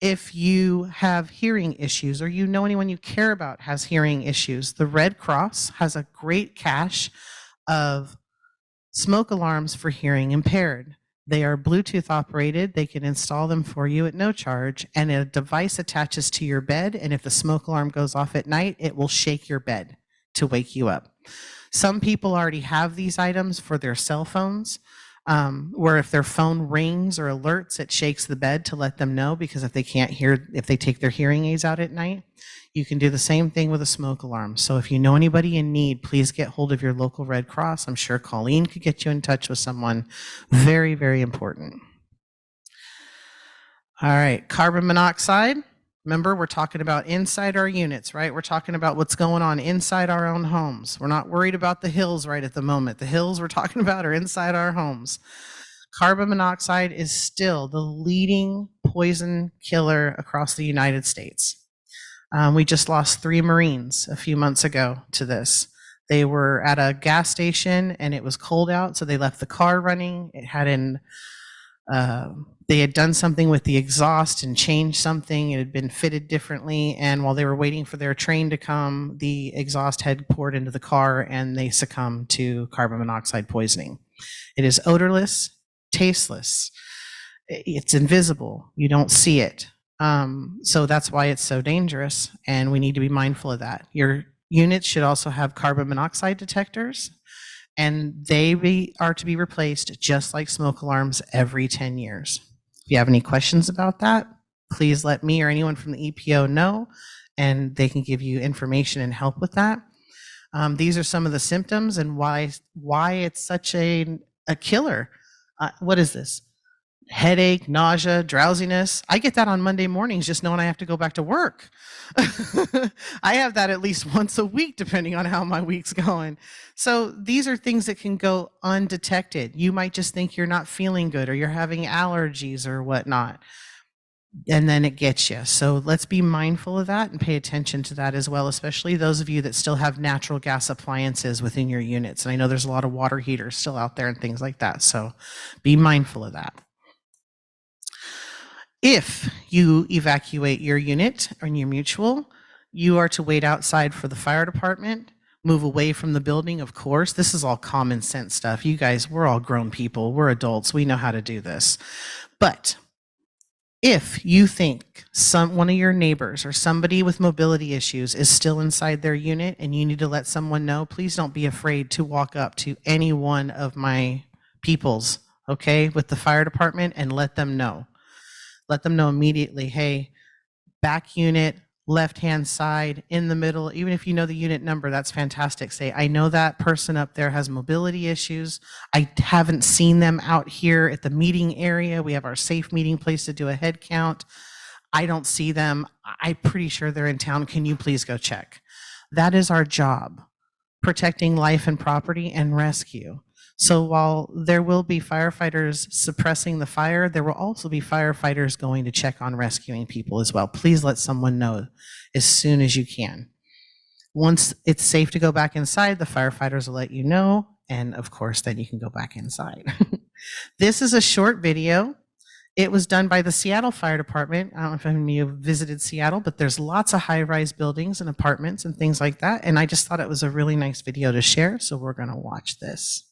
If you have hearing issues or you know anyone you care about has hearing issues, the Red Cross has a great cache of smoke alarms for hearing impaired. They are Bluetooth operated. They can install them for you at no charge, and a device attaches to your bed, and if the smoke alarm goes off at night, it will shake your bed to wake you up. Some people already have these items for their cell phones, where if their phone rings or alerts, it shakes the bed to let them know, because if they can't hear, if they take their hearing aids out at night, you can do the same thing with a smoke alarm. So if you know anybody in need, please get hold of your local Red Cross. I'm sure Colene could get you in touch with someone. Very, very important. All right, carbon monoxide. Remember, we're talking about inside our units, right? We're talking about what's going on inside our own homes. We're not worried about the hills right at the moment. The hills we're talking about are inside our homes. Carbon monoxide is still the leading poison killer across the United States. We just lost 3 Marines a few months ago to this. They were at a gas station and it was cold out, so they left the car running. It had they had done something with the exhaust and changed something. It had been fitted differently, and while they were waiting for their train to come, the exhaust had poured into the car and they succumbed to carbon monoxide poisoning. It is odorless, tasteless. It's invisible. You don't see it. So that's why it's so dangerous, and we need to be mindful of that. Your units should also have carbon monoxide detectors, and they are to be replaced just like smoke alarms every 10 years. If you have any questions about that, please let me or anyone from the EPO know, and they can give you information and help with that. These are some of the symptoms and why it's such a killer. What is this? Headache, nausea, drowsiness. I get that on Monday mornings just knowing I have to go back to work. I have that at least once a week, depending on how my week's going. So these are things that can go undetected. You might just think you're not feeling good or you're having allergies or whatnot, and then it gets you. So let's be mindful of that and pay attention to that as well, especially those of you that still have natural gas appliances within your units. And I know there's a lot of water heaters still out there and things like that. So be mindful of that. If you evacuate your unit or your mutual, you are to wait outside for the fire department, move away from the building, of course. This is all common sense stuff. You guys, we're all grown people. We're adults. We know how to do this. But if you think one of your neighbors or somebody with mobility issues is still inside their unit and you need to let someone know, please don't be afraid to walk up to any one of my peoples, okay, with the fire department and let them know. Let them know immediately, hey, back unit, left-hand side, in the middle. Even if you know the unit number, that's fantastic. Say, I know that person up there has mobility issues. I haven't seen them out here at the meeting area. We have our safe meeting place to do a head count. I don't see them. I'm pretty sure they're in town. Can you please go check? That is our job, protecting life and property and rescue. So while there will be firefighters suppressing the fire, there will also be firefighters going to check on rescuing people as well. Please let someone know as soon as you can. Once it's safe to go back inside, the firefighters will let you know, and of course, then you can go back inside. This is a short video. It was done by the Seattle Fire Department. I don't know if any of you have visited Seattle, but there's lots of high-rise buildings and apartments and things like that, and I just thought it was a really nice video to share, so we're gonna watch this.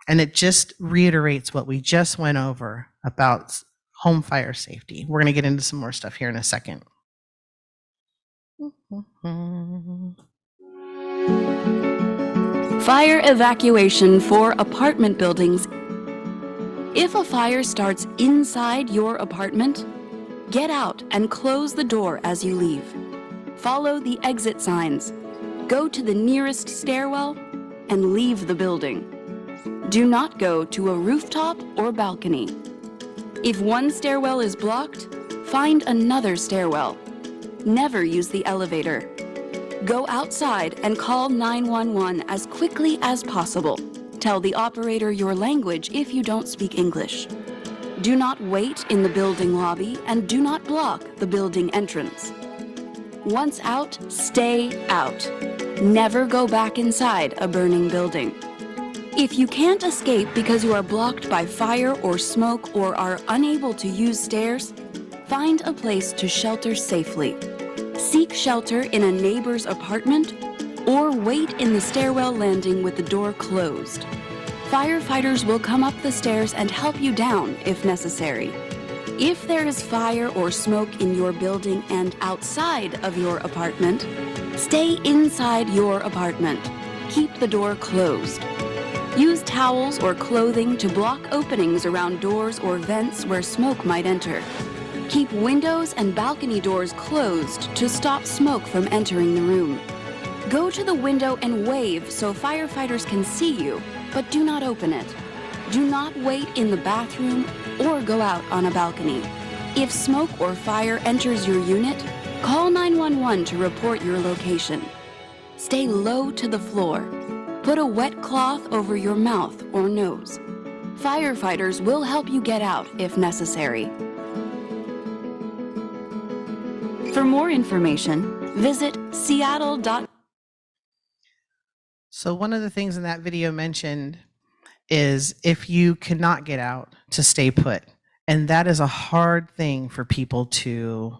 And it just reiterates what we just went over about home fire safety. We're going to get into some more stuff here in a second. Fire evacuation for apartment buildings. If a fire starts inside your apartment, get out and close the door as you leave. Follow the exit signs. Go to the nearest stairwell and leave the building. Do not go to a rooftop or balcony. If one stairwell is blocked, find another stairwell. Never use the elevator. Go outside and call 911 as quickly as possible. Tell the operator your language if you don't speak English. Do not wait in the building lobby and do not block the building entrance. Once out, stay out. Never go back inside a burning building. If you can't escape because you are blocked by fire or smoke or are unable to use stairs, find a place to shelter safely. Seek shelter in a neighbor's apartment or wait in the stairwell landing with the door closed. Firefighters will come up the stairs and help you down if necessary. If there is fire or smoke in your building and outside of your apartment, stay inside your apartment. Keep the door closed. Use towels or clothing to block openings around doors or vents where smoke might enter. Keep windows and balcony doors closed to stop smoke from entering the room. Go to the window and wave so firefighters can see you, but do not open it. Do not wait in the bathroom or go out on a balcony. If smoke or fire enters your unit, call 911 to report your location. Stay low to the floor. Put a wet cloth over your mouth or nose. Firefighters will help you get out if necessary. For more information, visit seattle.com. So one of the things in that video mentioned is if you cannot get out, to stay put. And that is a hard thing for people to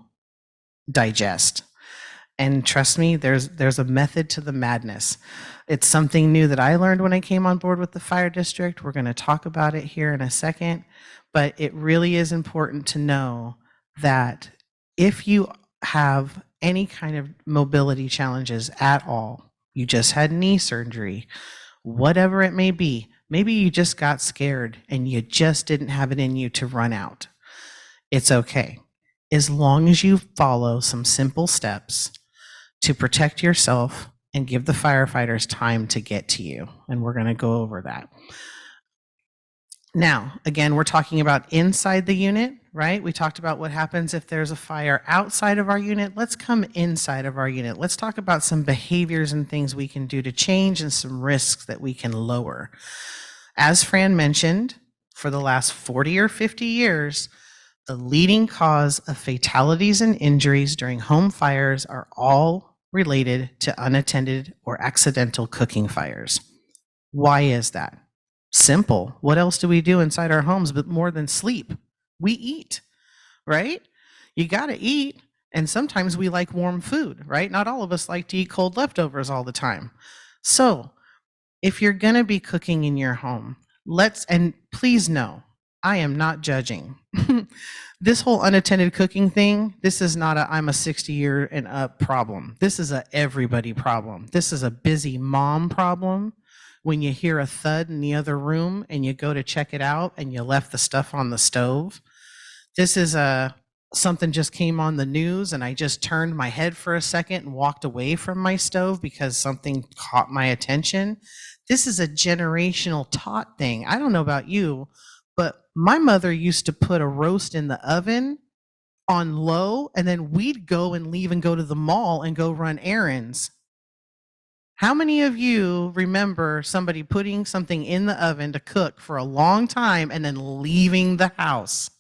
digest. And trust me, there's a method to the madness. It's something new that I learned when I came on board with the fire district. We're going to talk about it here in a second, but it really is important to know that if you have any kind of mobility challenges at all, you just had knee surgery, whatever it may be, maybe you just got scared and you just didn't have it in you to run out. It's okay. As long as you follow some simple steps to protect yourself and give the firefighters time to get to you. And we're going to go over that. Now, again, we're talking about inside the unit, right? We talked about what happens if there's a fire outside of our unit. Let's come inside of our unit. Let's talk about some behaviors and things we can do to change and some risks that we can lower. As Fran mentioned, for the last 40 or 50 years, the leading cause of fatalities and injuries during home fires are all related to unattended or accidental cooking fires. Why is that? Simple. What else do we do inside our homes but more than sleep? We eat, right? You got to eat. And sometimes we like warm food, right? Not all of us like to eat cold leftovers all the time. So if you're going to be cooking in your home, and please know, I am not judging. This whole unattended cooking thing, this is not I'm a 60-year and up problem. This is a everybody problem. This is a busy mom problem. When you hear a thud in the other room and you go to check it out and you left the stuff on the stove. This is something just came on the news and I just turned my head for a second and walked away from my stove because something caught my attention. This is a generational taught thing. I don't know about you, but my mother used to put a roast in the oven on low, and then we'd go and leave and go to the mall and go run errands. How many of you remember somebody putting something in the oven to cook for a long time and then leaving the house?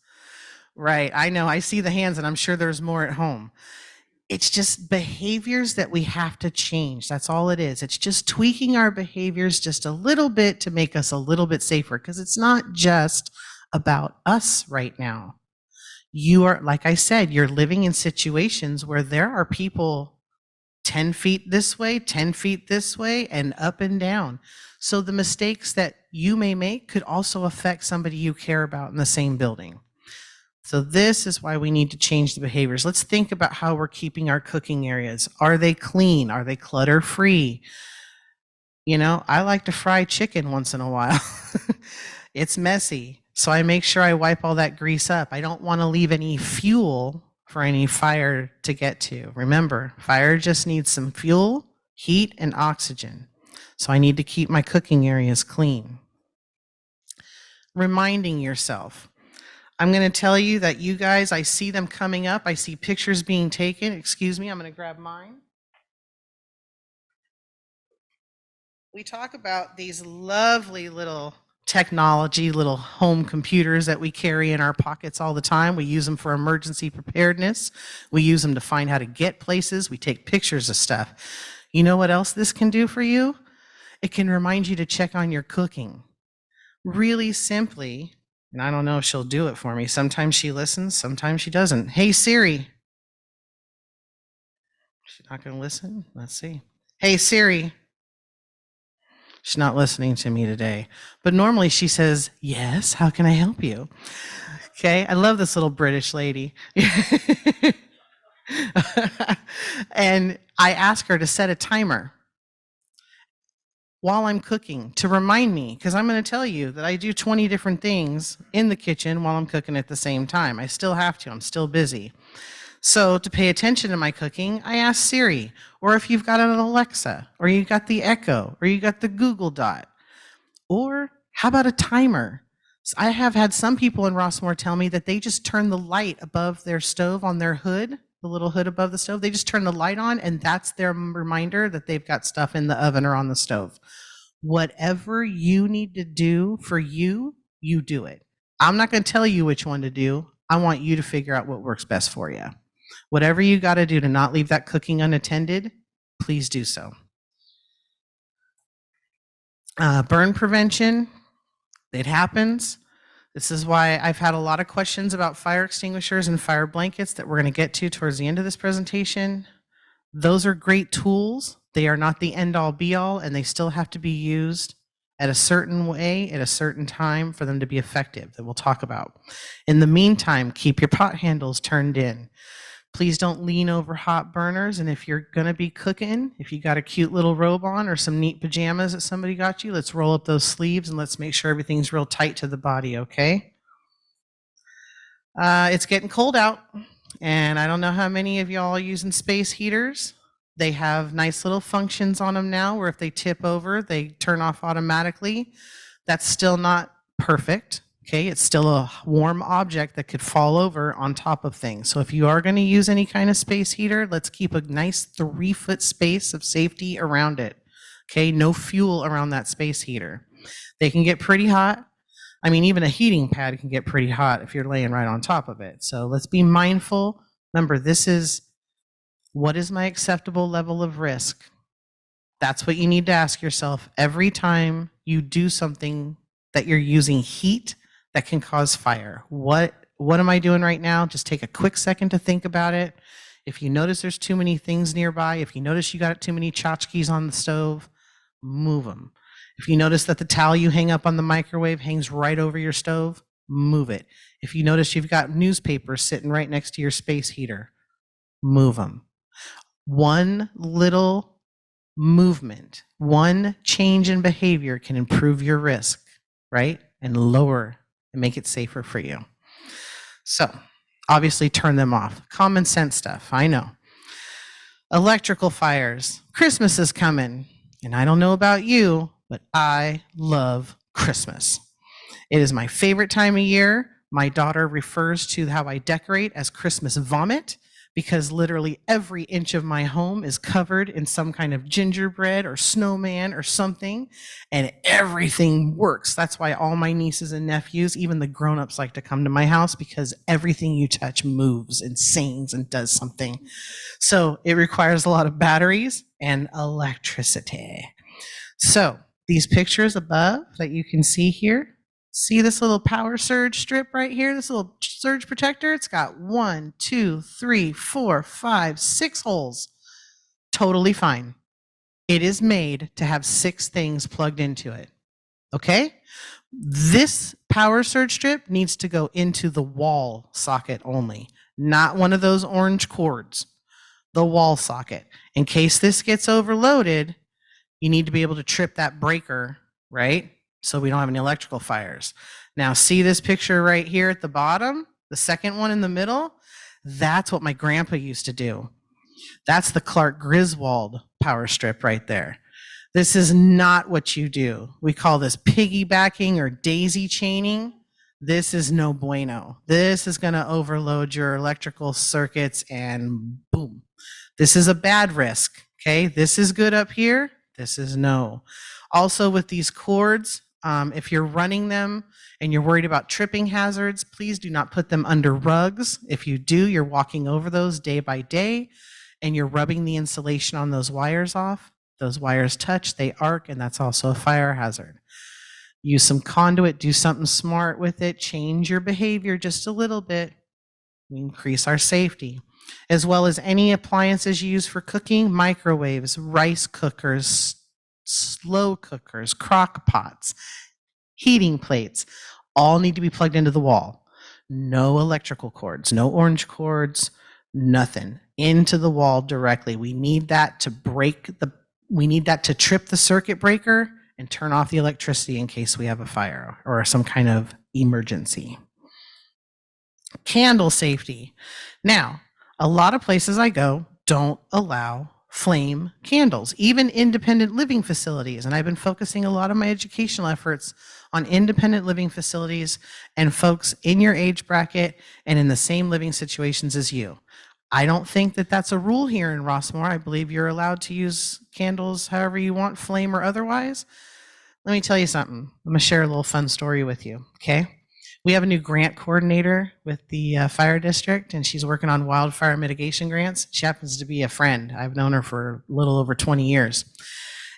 Right, I know, I see the hands and I'm sure there's more at home. It's just behaviors that we have to change. That's all it is. It's just tweaking our behaviors just a little bit to make us a little bit safer, because it's not just about us right now. You are, like I said, you're living in situations where there are people 10 feet this way, 10 feet this way, and up and down. So the mistakes that you may make could also affect somebody you care about in the same building. So this is why we need to change the behaviors. Let's think about how we're keeping our cooking areas. Are they clean? Are they clutter-free? You know, I like to fry chicken once in a while. It's messy, so I make sure I wipe all that grease up. I don't want to leave any fuel for any fire to get to. Remember, fire just needs some fuel, heat, and oxygen. So I need to keep my cooking areas clean. Reminding yourself. I'm going to tell you that you guys, I see them coming up. I see pictures being taken. Excuse me, I'm going to grab mine. We talk about these lovely little technology, little home computers that we carry in our pockets all the time. We use them for emergency preparedness. We use them to find how to get places. We take pictures of stuff. You know what else this can do for you? It can remind you to check on your cooking. Really simply, and I don't know if she'll do it for me. Sometimes she listens, sometimes she doesn't. Hey, Siri. She's not going to listen? Let's see. Hey, Siri. She's not listening to me today. But normally she says, yes, how can I help you? Okay, I love this little British lady. And I ask her to set a timer while I'm cooking to remind me, because I'm going to tell you that I do 20 different things in the kitchen while I'm cooking at the same time. I still have to. I'm still busy. So to pay attention to my cooking, I ask Siri, or if you've got an Alexa, or you got the Echo, or you got the Google Dot, or how about a timer? So I have had some people in Rossmoor tell me that they just turn the light above their stove on their hood, the little hood above the stove. They just turn the light on, and that's their reminder that they've got stuff in the oven or on the stove. Whatever you need to do for you, you do it. I'm not going to tell you which one to do. I want you to figure out what works best for you. Whatever you got to do to not leave that cooking unattended, please do so. Burn prevention, it happens. This is why I've had a lot of questions about fire extinguishers and fire blankets that we're going to get to towards the end of this presentation. Those are great tools. They are not the end-all be-all, and they still have to be used at a certain way at a certain time for them to be effective, that we'll talk about. In the meantime, keep your pot handles turned in. Please don't lean over hot burners, and if you're going to be cooking, if you got a cute little robe on or some neat pajamas that somebody got you, let's roll up those sleeves and let's make sure everything's real tight to the body, okay? It's getting cold out, and I don't know how many of y'all are using space heaters. They have nice little functions on them now where if they tip over, they turn off automatically. That's still not perfect. Okay, it's still a warm object that could fall over on top of things. So if you are going to use any kind of space heater, let's keep a nice 3-foot space of safety around it. Okay, no fuel around that space heater. They can get pretty hot. I mean, even a heating pad can get pretty hot if you're laying right on top of it. So let's be mindful. Remember, this is, what is my acceptable level of risk? That's what you need to ask yourself every time you do something that you're using heat that can cause fire. What am I doing right now? Just take a quick second to think about it. If you notice there's too many things nearby, if you notice you got too many tchotchkes on the stove, move them. If you notice that the towel you hang up on the microwave hangs right over your stove, move it. If you notice you've got newspapers sitting right next to your space heater, move them. One little movement, one change in behavior can improve your risk, right? And lower and make it safer for you. So, obviously turn them off. Common sense stuff, I know. Electrical fires. Christmas is coming. And I don't know about you, but I love Christmas. It is my favorite time of year. My daughter refers to how I decorate as Christmas vomit, because literally every inch of my home is covered in some kind of gingerbread or snowman or something, and everything works. That's why all my nieces and nephews, even the grown-ups, like to come to my house, because everything you touch moves and sings and does something. So it requires a lot of batteries and electricity. So these pictures above that you can see here, see this little power surge strip right here, this little surge protector? It's got 1, 2, 3, 4, 5, 6 holes. Totally fine. It is made to have 6 things plugged into it. Okay? This power surge strip needs to go into the wall socket only, not one of those orange cords. The wall socket. In case this gets overloaded, you need to be able to trip that breaker, right? So we don't have any electrical fires. Now see this picture right here at the bottom, the second one in the middle? That's what my grandpa used to do. That's the Clark Griswold power strip right there. This is not what you do. We call this piggybacking or daisy chaining. This is no bueno. This is going to overload your electrical circuits and boom. This is a bad risk, okay? This is good up here. This is no. Also with these cords, if you're running them and you're worried about tripping hazards, please do not put them under rugs. If you do, you're walking over those day by day and you're rubbing the insulation on those wires off. Those wires touch, they arc, and that's also a fire hazard. Use some conduit, do something smart with it, change your behavior just a little bit. We increase our safety. As well as any appliances you use for cooking, microwaves, rice cookers, slow cookers, crock pots, heating plates, all need to be plugged into the wall. No electrical cords, no orange cords, nothing. Into the wall directly. We need that to trip the circuit breaker and turn off the electricity in case we have a fire or some kind of emergency. Candle safety. Now, a lot of places I go don't allow flame candles, even independent living facilities. And I've been focusing a lot of my educational efforts on independent living facilities and folks in your age bracket and in the same living situations as you. I don't think that that's a rule here in Rossmoor. I believe you're allowed to use candles however you want, flame or otherwise. Let me tell you something. I'm going to share a little fun story with you, okay? We have a new grant coordinator with the fire district, and she's working on wildfire mitigation grants. She happens to be a friend. I've known her for a little over 20 years.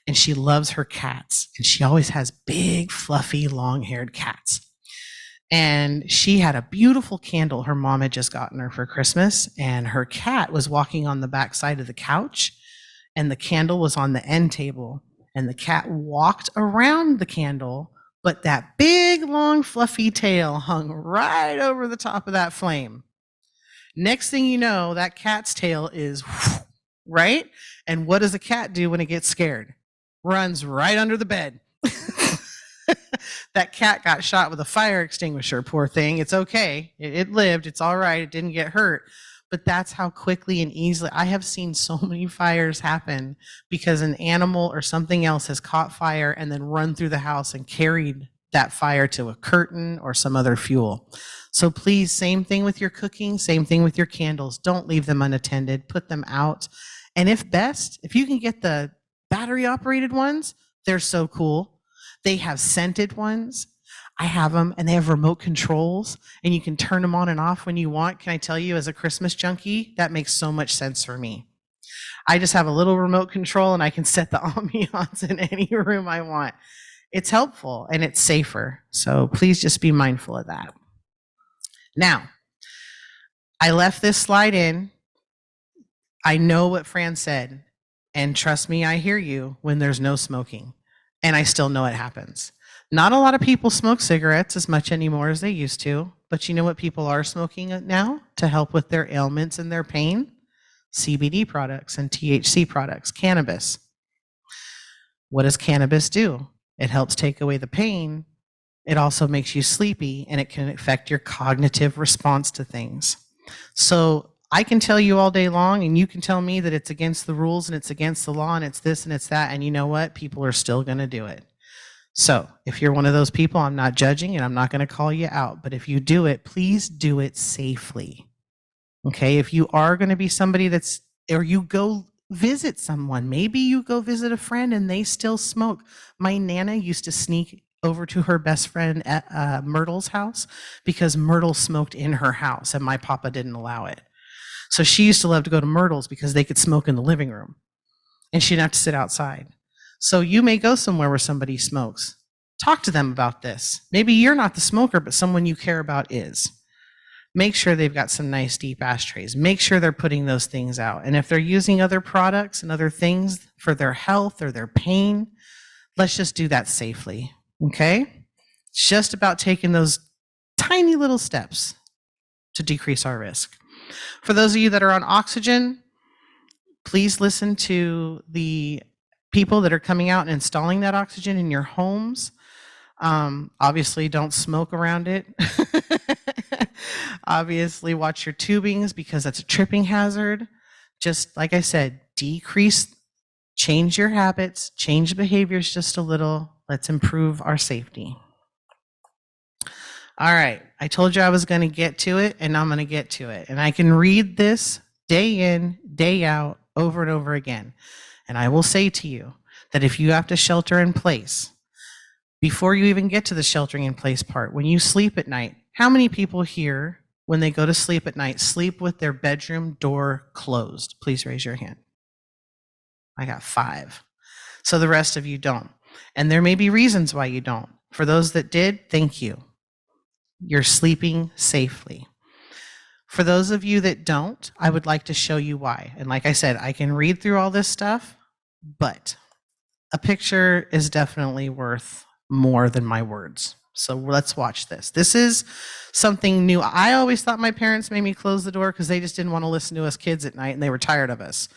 And she loves her cats. And she always has big, fluffy, long-haired cats. And she had a beautiful candle her mom had just gotten her for Christmas. And her cat was walking on the back side of the couch. And the candle was on the end table. And the cat walked around the candle, but that big, long, fluffy tail hung right over the top of that flame. Next thing you know, that cat's tail is, right? And what does a cat do when it gets scared? Runs right under the bed. That cat got shot with a fire extinguisher, poor thing. It's okay. It lived. It's all right. It didn't get hurt. But that's how quickly and easily, I have seen so many fires happen because an animal or something else has caught fire and then run through the house and carried that fire to a curtain or some other fuel. So please, same thing with your cooking, same thing with your candles. Don't leave them unattended, put them out. And if best, if you can get the battery operated ones, they're so cool. They have scented ones. I have them, and they have remote controls, and you can turn them on and off when you want. Can I tell you, as a Christmas junkie, that makes so much sense for me. I just have a little remote control, and I can set the ambiance in any room I want. It's helpful, and it's safer, so please just be mindful of that. Now, I left this slide in I know what Fran said, and trust me, I hear you when there's no smoking, and I still know it happens. Not a lot of people smoke cigarettes as much anymore as they used to, but you know what people are smoking now to help with their ailments and their pain? CBD products and THC products, cannabis. What does cannabis do? It helps take away the pain. It also makes you sleepy, and it can affect your cognitive response to things. So I can tell you all day long, and you can tell me that it's against the rules and it's against the law and it's this and it's that, and you know what? People are still going to do it. So if you're one of those people, I'm not judging and I'm not going to call you out, but if you do it, please do it safely. Okay? If you are going to be somebody or you go visit someone, maybe you go visit a friend and they still smoke. My Nana used to sneak over to her best friend at Myrtle's house because Myrtle smoked in her house and my papa didn't allow it. So she used to love to go to Myrtle's because they could smoke in the living room and she didn't have to sit outside. So you may go somewhere where somebody smokes. Talk to them about this. Maybe you're not the smoker, but someone you care about is. Make sure they've got some nice deep ashtrays. Make sure they're putting those things out. And if they're using other products and other things for their health or their pain, let's just do that safely, okay? It's just about taking those tiny little steps to decrease our risk. For those of you that are on oxygen, please listen to the people that are coming out and installing that oxygen in your homes. Obviously, don't smoke around it. Obviously, watch your tubings because that's a tripping hazard. Just like I said, change your habits, change behaviors just a little. Let's improve our safety. All right, I told you I was going to get to it, and I'm going to get to it. And I can read this day in, day out, over and over again. And I will say to you that if you have to shelter in place, before you even get to the sheltering in place part, when you sleep at night, how many people here, when they go to sleep at night, sleep with their bedroom door closed? Please raise your hand. I got 5. So the rest of you don't. And there may be reasons why you don't. For those that did, thank you. You're sleeping safely. For those of you that don't, I would like to show you why. And like I said, I can read through all this stuff, but a picture is definitely worth more than my words. So let's watch this. This is something new. I always thought my parents made me close the door because they just didn't want to listen to us kids at night and they were tired of us.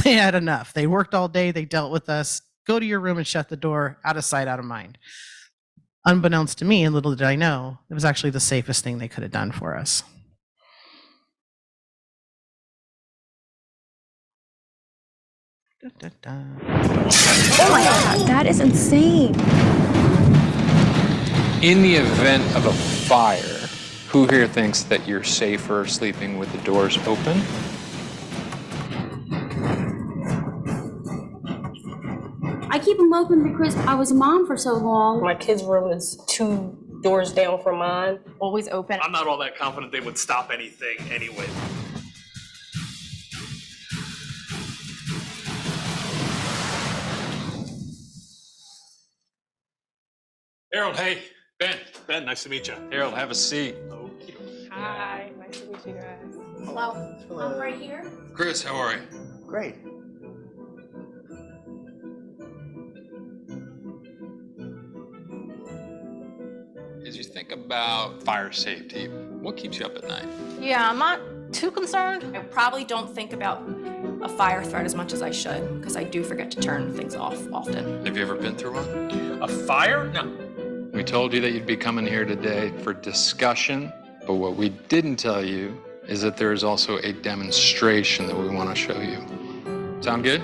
They had enough. They worked all day. They dealt with us. Go to your room and shut the door. Out of sight, out of mind. Unbeknownst to me, and little did I know, it was actually the safest thing they could have done for us. Da, da, da. Oh my God, that is insane. In the event of a fire, who here thinks that you're safer sleeping with the doors open? I keep them open because I was a mom for so long. My kid's room is 2 doors down from mine. Always open. I'm not all that confident they would stop anything anyway. Harold, hey. Ben, nice to meet you. Harold, have a seat. Hi, nice to meet you guys. Hello. I'm right here. Chris, how are you? Great. As you think about fire safety, what keeps you up at night? Yeah, I'm not too concerned. I probably don't think about a fire threat as much as I should because I do forget to turn things off often. Have you ever been through one? A fire? No. We told you that you'd be coming here today for discussion, but what we didn't tell you is that there is also a demonstration that we want to show you. Sound good?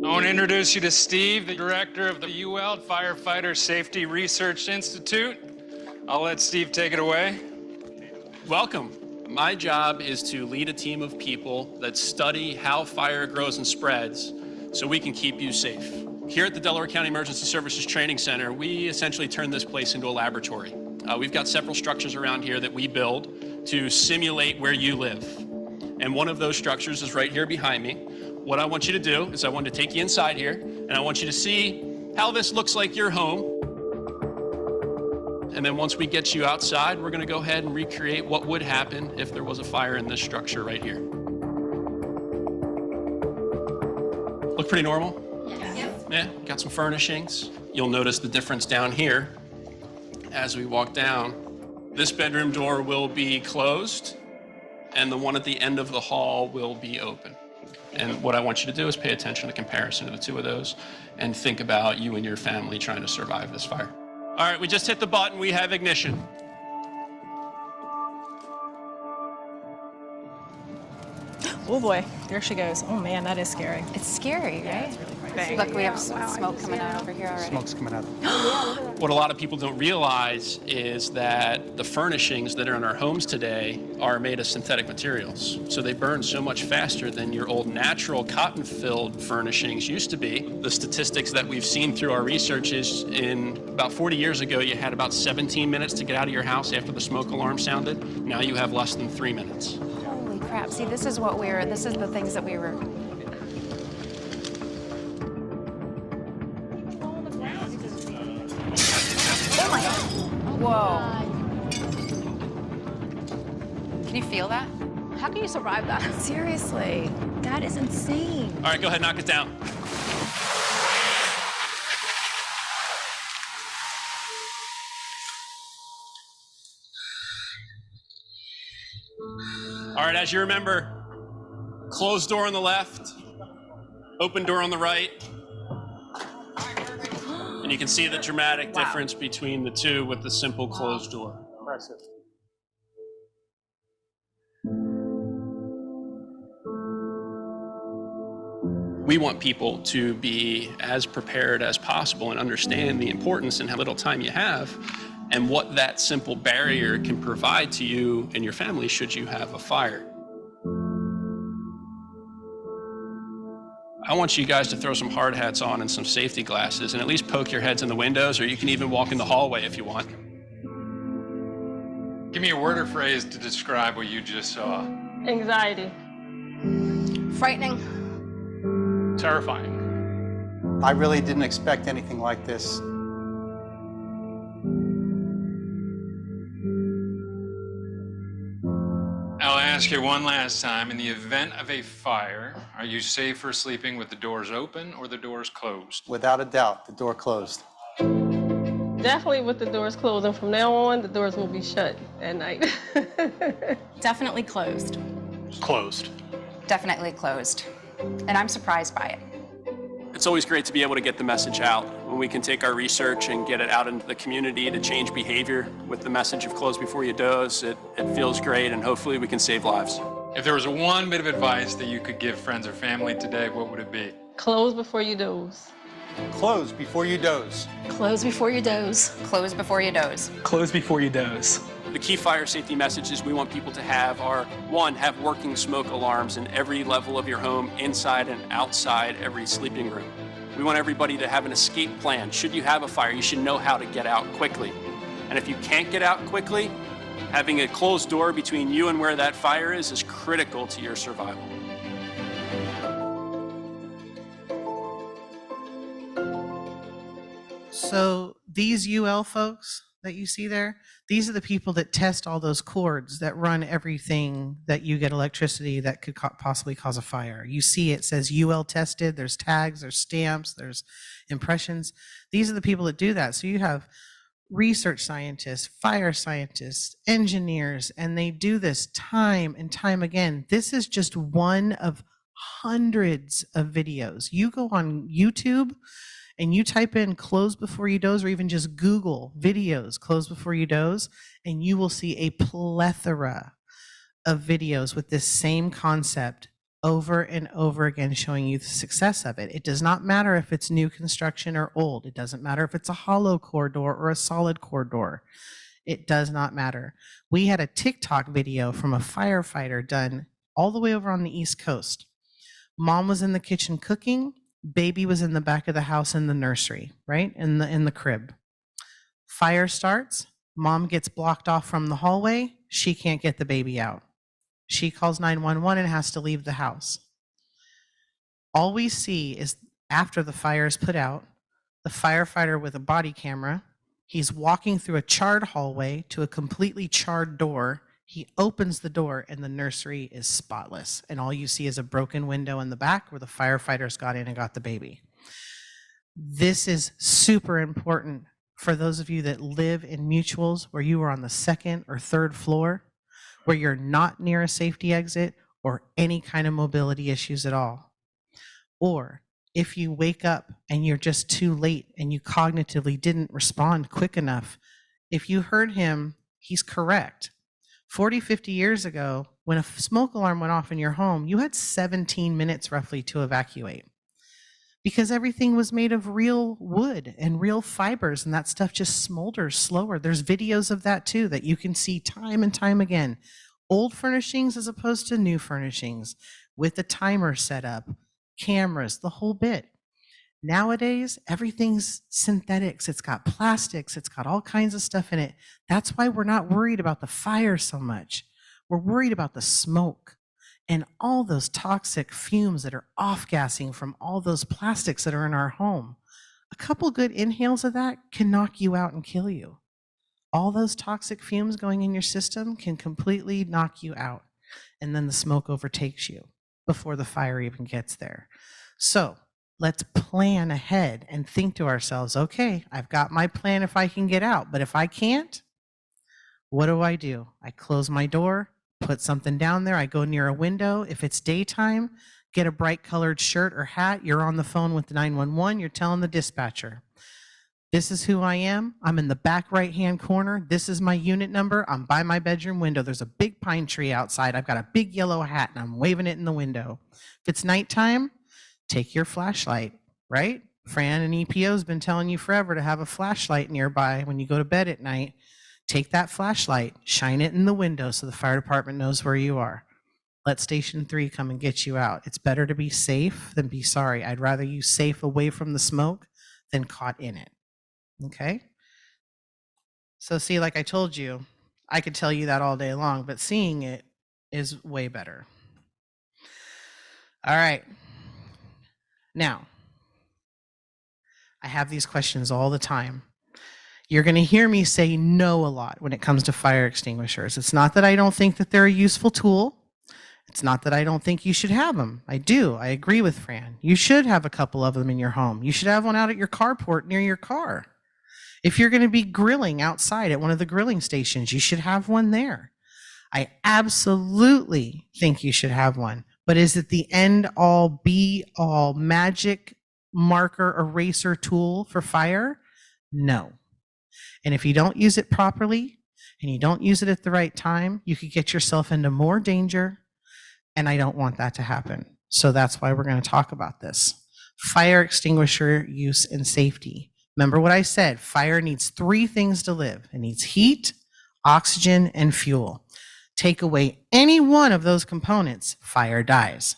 I want to introduce you to Steve, the director of the UL Firefighter Safety Research Institute. I'll let Steve take it away. Welcome. My job is to lead a team of people that study how fire grows and spreads so we can keep you safe. Here at the Delaware County Emergency Services Training Center, we essentially turn this place into a laboratory. We've got several structures around here that we build to simulate where you live. And one of those structures is right here behind me. What I want you to do is I want to take you inside here and I want you to see how this looks like your home. And then once we get you outside, we're gonna go ahead and recreate what would happen if there was a fire in this structure right here. Look pretty normal? Yeah, got some furnishings. You'll notice the difference down here as we walk down. This bedroom door will be closed, and the one at the end of the hall will be open. And what I want you to do is pay attention to the comparison of the two of those and think about you and your family trying to survive this fire. All right, we just hit the button. We have ignition. Oh boy, there she goes. Oh man, that is scary. It's scary, right? Yeah, it's really frightening. Look, we have smoke coming out over here already. Smoke's coming out. What a lot of people don't realize is that the furnishings that are in our homes today are made of synthetic materials. So they burn so much faster than your old natural cotton-filled furnishings used to be. The statistics that we've seen through our research is in about 40 years ago, you had about 17 minutes to get out of your house after the smoke alarm sounded. Now you have less than 3 minutes. Holy crap. See, this is the things that we were. Oh my God. Whoa. Can you feel that? How can you survive that? Seriously. That is insane. All right, go ahead, knock it down. All right, as you remember, closed door on the left, open door on the right. And you can see the dramatic difference between the two with the simple closed door. Impressive. We want people to be as prepared as possible and understand the importance and how little time you have and what that simple barrier can provide to you and your family should you have a fire. I want you guys to throw some hard hats on and some safety glasses and at least poke your heads in the windows, or you can even walk in the hallway if you want. Give me a word or phrase to describe what you just saw. Anxiety. Frightening. Terrifying. I really didn't expect anything like this. I'll ask you one last time. In the event of a fire, are you safer sleeping with the doors open or the doors closed? Without a doubt, the door closed. Definitely with the doors closed, and from now on, the doors will be shut at night. Definitely closed. Closed. Definitely closed. And I'm surprised by it. It's always great to be able to get the message out when we can take our research and get it out into the community to change behavior with the message of close before you doze. It feels great, and hopefully we can save lives. If there was one bit of advice that you could give friends or family today, what would it be? Close before you doze. Close before you doze. Close before you doze. Close before you doze. Close before you doze. The key fire safety messages we want people to have are, one, have working smoke alarms in every level of your home, inside and outside every sleeping room. We want everybody to have an escape plan. Should you have a fire, you should know how to get out quickly. And if you can't get out quickly, having a closed door between you and where that fire is critical to your survival. So these UL folks that you see there, these are the people that test all those cords that run everything that you get electricity that could possibly cause a fire. You see it says UL tested, there's tags, there's stamps, there's impressions. These are the people that do that. So you have research scientists, fire scientists, engineers, and they do this time and time again. This is just one of hundreds of videos. You go on YouTube and you type in close before you doze, or even just Google videos close before you doze, and you will see a plethora of videos with this same concept over and over again, showing you the success of it. It does not matter if it's new construction or old. It doesn't matter if it's a hollow core door or a solid core door. It does not matter. We had a TikTok video from a firefighter done all the way over on the East Coast. Mom was in the kitchen cooking. Baby was in the back of the house in the nursery, right? In the crib. Fire starts. Mom gets blocked off from the hallway. She can't get the baby out. She calls 911 and has to leave the house. All we see is after the fire is put out, the firefighter with a body camera He's walking through a charred hallway to a completely charred door. He opens the door and the nursery is spotless. And all you see is a broken window in the back where the firefighters got in and got the baby. This is super important for those of you that live in mutuals where you are on the second or third floor, where you're not near a safety exit or any kind of mobility issues at all. Or if you wake up and you're just too late and you cognitively didn't respond quick enough, if you heard him, he's correct. 40, 50 years ago, when a smoke alarm went off in your home, you had 17 minutes roughly to evacuate because everything was made of real wood and real fibers, and that stuff just smolders slower. There's videos of that too that you can see time and time again. Old furnishings as opposed to new furnishings with a timer set up, cameras, the whole bit. Nowadays, everything's synthetics. It's got plastics. It's got all kinds of stuff in it. That's why we're not worried about the fire so much. We're worried about the smoke and all those toxic fumes that are off-gassing from all those plastics that are in our home. A couple good inhales of that can knock you out and kill you. All those toxic fumes going in your system can completely knock you out, and then the smoke overtakes you before the fire even gets there. So let's plan ahead and think to ourselves, okay, I've got my plan if I can get out, but if I can't, what do? I close my door, put something down there, I go near a window. If it's daytime, get a bright colored shirt or hat. You're on the phone with the 911, you're telling the dispatcher, this is who I am. I'm in the back right-hand corner. This is my unit number. I'm by my bedroom window. There's a big pine tree outside. I've got a big yellow hat and I'm waving it in the window. If it's nighttime, take your flashlight, right? Fran and EPO has been telling you forever to have a flashlight nearby when you go to bed at night. Take that flashlight, shine it in the window so the fire department knows where you are. Let Station 3 come and get you out. It's better to be safe than be sorry. I'd rather you safe away from the smoke than caught in it. Okay? So see, like I told you, I could tell you that all day long, but seeing it is way better. All right. Now, I have these questions all the time. You're going to hear me say no a lot when it comes to fire extinguishers. It's not that I don't think that they're a useful tool. It's not that I don't think you should have them. I do. I agree with Fran. You should have a couple of them in your home. You should have one out at your carport near your car. If you're going to be grilling outside at one of the grilling stations, you should have one there. I absolutely think you should have one. But is it the end all be all magic marker eraser tool for fire? No. And if you don't use it properly and you don't use it at the right time, you could get yourself into more danger. And I don't want that to happen. So that's why we're going to talk about this. Fire extinguisher use and safety. Remember what I said, fire needs 3 things to live. It needs heat, oxygen, and fuel. Take away any one of those components, fire dies.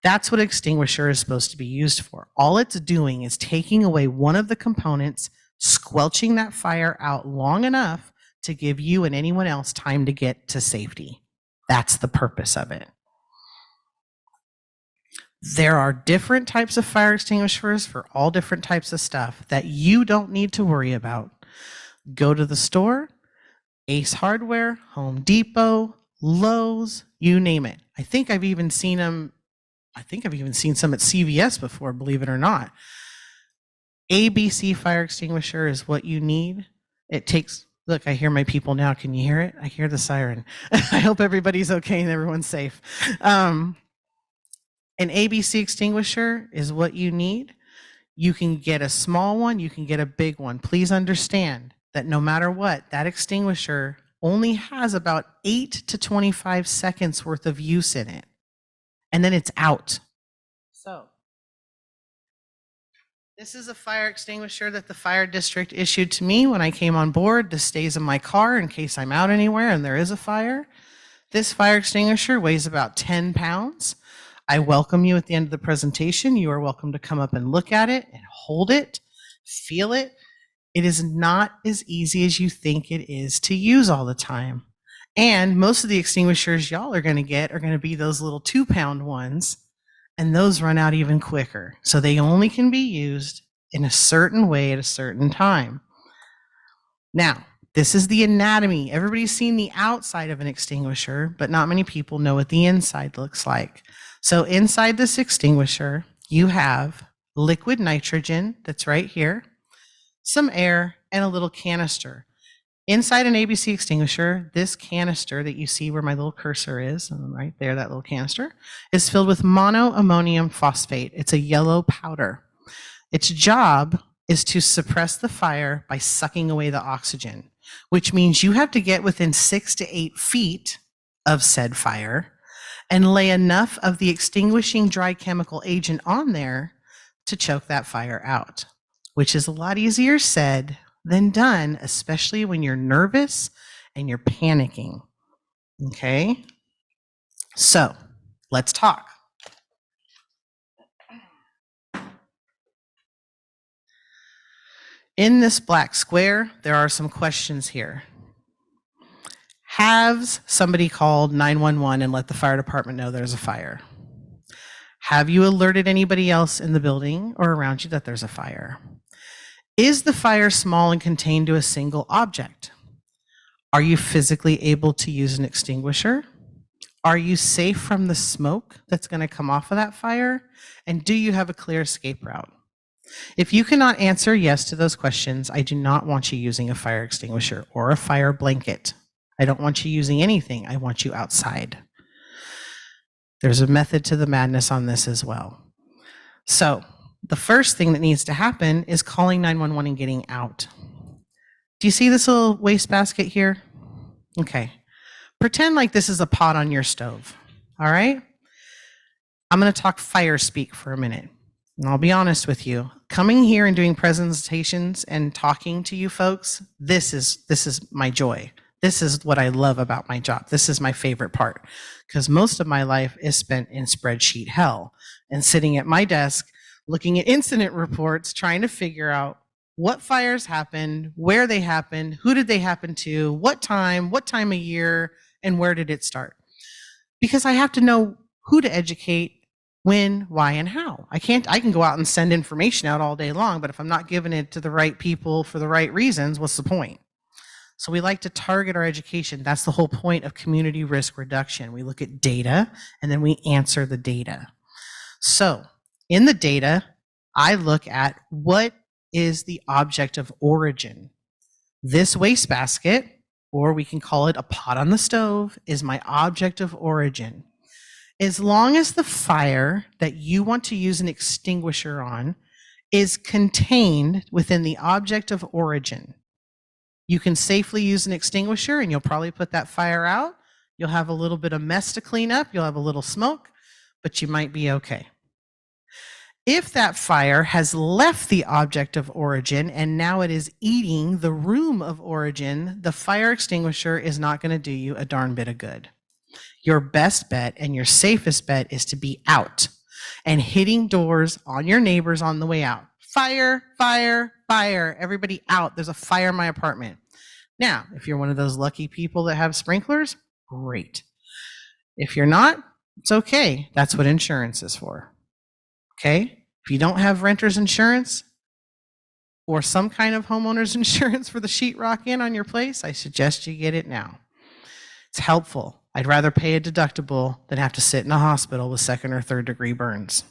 That's what extinguisher is supposed to be used for. All it's doing is taking away one of the components, squelching that fire out long enough to give you and anyone else time to get to safety. That's the purpose of it. There are different types of fire extinguishers for all different types of stuff that you don't need to worry about. Go to the store, Ace Hardware, Home Depot, Lowe's, you name it. I think I've even seen some at CVS before, believe it or not. ABC fire extinguisher is what you need. It takes, look, I hear my people now. Can you hear it? I hear the siren. I hope everybody's okay and everyone's safe. An ABC extinguisher is what you need. You can get a small one, you can get a big one. Please understand that no matter what, that extinguisher only has about 8 to 25 seconds worth of use in it. And then it's out. So, this is a fire extinguisher that the fire district issued to me when I came on board. This stays in my car in case I'm out anywhere and there is a fire. This fire extinguisher weighs about 10 pounds. I welcome you at the end of the presentation. You are welcome to come up and look at it and hold it, feel it. It is not as easy as you think it is to use all the time. And most of the extinguishers y'all are going to get are going to be those little 2-pound ones, and those run out even quicker. So they only can be used in a certain way at a certain time. Now, this is the anatomy. Everybody's seen the outside of an extinguisher, but not many people know what the inside looks like. So inside this extinguisher, you have liquid nitrogen that's right here, some air, and a little canister. Inside an ABC extinguisher, this canister that you see where my little cursor is, right there, that little canister, is filled with monoammonium phosphate. It's a yellow powder. Its job is to suppress the fire by sucking away the oxygen, which means you have to get within 6 to 8 feet of said fire and lay enough of the extinguishing dry chemical agent on there to choke that fire out, which is a lot easier said than done, especially when you're nervous and you're panicking. Okay? So let's talk. In this black square, there are some questions here. Has somebody called 911 and let the fire department know there's a fire? Have you alerted anybody else in the building or around you that there's a fire? Is the fire small and contained to a single object? Are you physically able to use an extinguisher? Are you safe from the smoke that's going to come off of that fire? And do you have a clear escape route? If you cannot answer yes to those questions, I do not want you using a fire extinguisher or a fire blanket. I don't want you using anything. I want you outside. There's a method to the madness on this as well. So the first thing that needs to happen is calling 911 and getting out. Do you see this little wastebasket here? Okay. Pretend like this is a pot on your stove. All right? I'm going to talk fire speak for a minute. And I'll be honest with you, coming here and doing presentations and talking to you folks, this is my joy. This is what I love about my job. This is my favorite part, because most of my life is spent in spreadsheet hell and sitting at my desk looking at incident reports, trying to figure out what fires happened, where they happened, who did they happen to, what time of year, and where did it start? Because I have to know who to educate, when, why, and how. I can go out and send information out all day long, but if I'm not giving it to the right people for the right reasons, what's the point? So we like to target our education. That's the whole point of community risk reduction. We look at data and then we answer the data. So in the data, I look at what is the object of origin. This wastebasket, or we can call it a pot on the stove, is my object of origin. As long as the fire that you want to use an extinguisher on is contained within the object of origin, you can safely use an extinguisher and you'll probably put that fire out. You'll have a little bit of mess to clean up. You'll have a little smoke, but you might be okay. If that fire has left the object of origin and now it is eating the room of origin, the fire extinguisher is not going to do you a darn bit of good. Your best bet and your safest bet is to be out and hitting doors on your neighbors on the way out. Fire, fire, fire. Everybody out. There's a fire in my apartment. Now, if you're one of those lucky people that have sprinklers, great. If you're not, it's okay. That's what insurance is for. Okay? If you don't have renter's insurance or some kind of homeowner's insurance for the sheetrock in on your place, I suggest you get it now. It's helpful. I'd rather pay a deductible than have to sit in a hospital with 2nd or 3rd degree burns.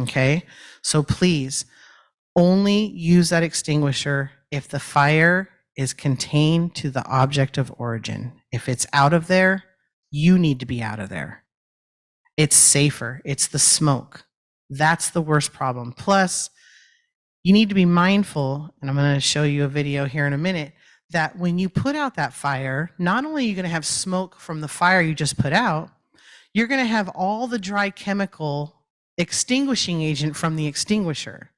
Okay? So please, only use that extinguisher if the fire is contained to the object of origin. If it's out of there, you need to be out of there. It's safer. It's the smoke. That's the worst problem. Plus, you need to be mindful, and I'm going to show you a video here in a minute, that when you put out that fire, not only are you going to have smoke from the fire you just put out, you're going to have all the dry chemical extinguishing agent from the extinguisher.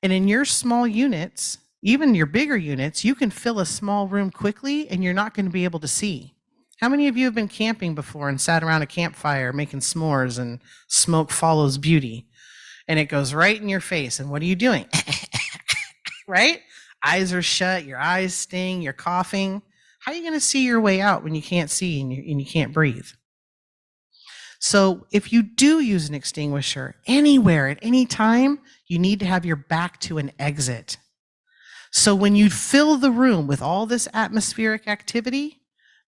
And in your small units, even your bigger units, you can fill a small room quickly and you're not going to be able to see. How many of you have been camping before and sat around a campfire making s'mores and smoke follows beauty? And it goes right in your face. And what are you doing? Right? Eyes are shut, your eyes sting, you're coughing. How are you going to see your way out when you can't see and you can't breathe? So if you do use an extinguisher anywhere at any time, you need to have your back to an exit. So when you fill the room with all this atmospheric activity,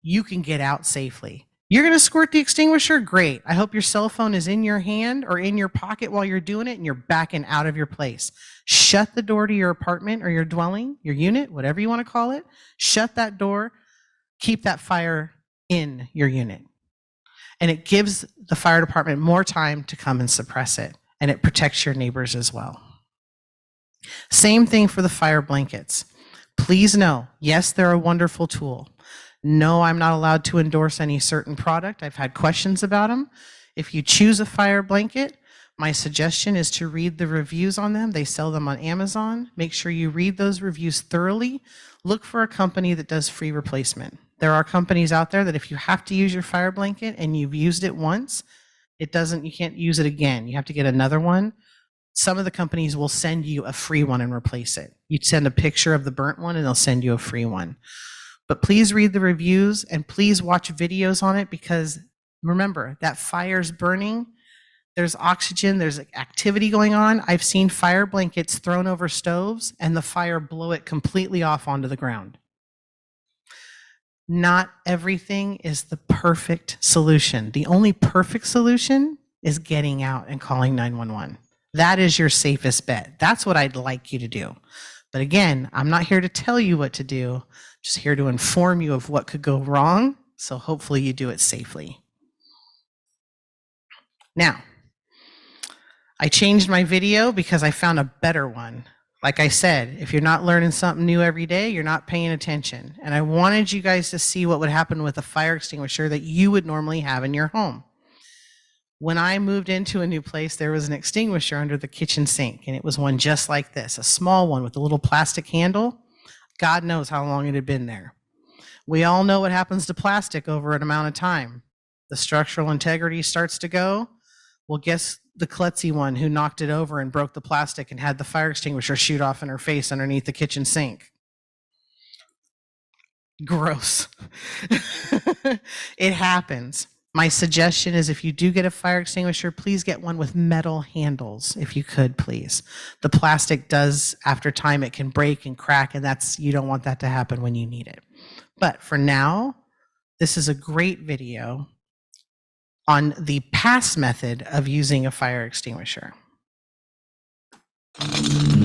you can get out safely. You're going to squirt the extinguisher? Great. I hope your cell phone is in your hand or in your pocket while you're doing it and you're backing out of your place. Shut the door to your apartment or your dwelling, your unit, whatever you want to call it. Shut that door. Keep that fire in your unit. And it gives the fire department more time to come and suppress it. And it protects your neighbors as well. Same thing for the fire blankets. Please know, yes, they're a wonderful tool. No, I'm not allowed to endorse any certain product. I've had questions about them. If you choose a fire blanket, my suggestion is to read the reviews on them. They sell them on Amazon. Make sure you read those reviews thoroughly. Look for a company that does free replacement. There are companies out there that if you have to use your fire blanket and you've used it once, you can't use it again. You have to get another one. Some of the companies will send you a free one and replace it. You send a picture of the burnt one and they'll send you a free one. But please read the reviews and please watch videos on it, because remember, that fire's burning. There's oxygen, there's activity going on. I've seen fire blankets thrown over stoves and the fire blow it completely off onto the ground. Not everything is the perfect solution. The only perfect solution is getting out and calling 911. That is your safest bet. That's what I'd like you to do. But again, I'm not here to tell you what to do, just here to inform you of what could go wrong. So hopefully you do it safely. Now, I changed my video because I found a better one. Like I said, if you're not learning something new every day, you're not paying attention. And I wanted you guys to see what would happen with a fire extinguisher that you would normally have in your home. When I moved into a new place, there was an extinguisher under the kitchen sink, and it was one just like this, a small one with a little plastic handle. God knows how long it had been there. We all know what happens to plastic over an amount of time. The structural integrity starts to go. Well, guess the klutzy one who knocked it over and broke the plastic and had the fire extinguisher shoot off in her face underneath the kitchen sink. Gross. It happens. My suggestion is if you do get a fire extinguisher, please get one with metal handles, if you could, please. The plastic does, after time, it can break and crack, and you don't want that to happen when you need it. But for now, this is a great video on the pass method of using a fire extinguisher.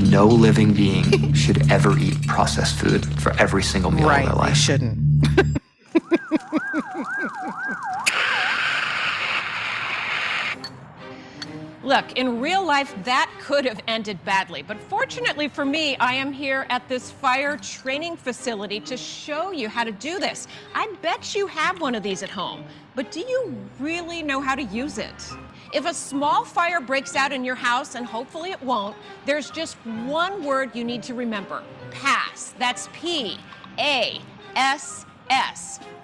No living being should ever eat processed food for every single meal of their life. Right, they shouldn't. Look, in real life, that could have ended badly. But fortunately for me, I am here at this fire training facility to show you how to do this. I bet you have one of these at home, but do you really know how to use it? If a small fire breaks out in your house, and hopefully it won't, there's just one word you need to remember: pass. That's P-A-S-S,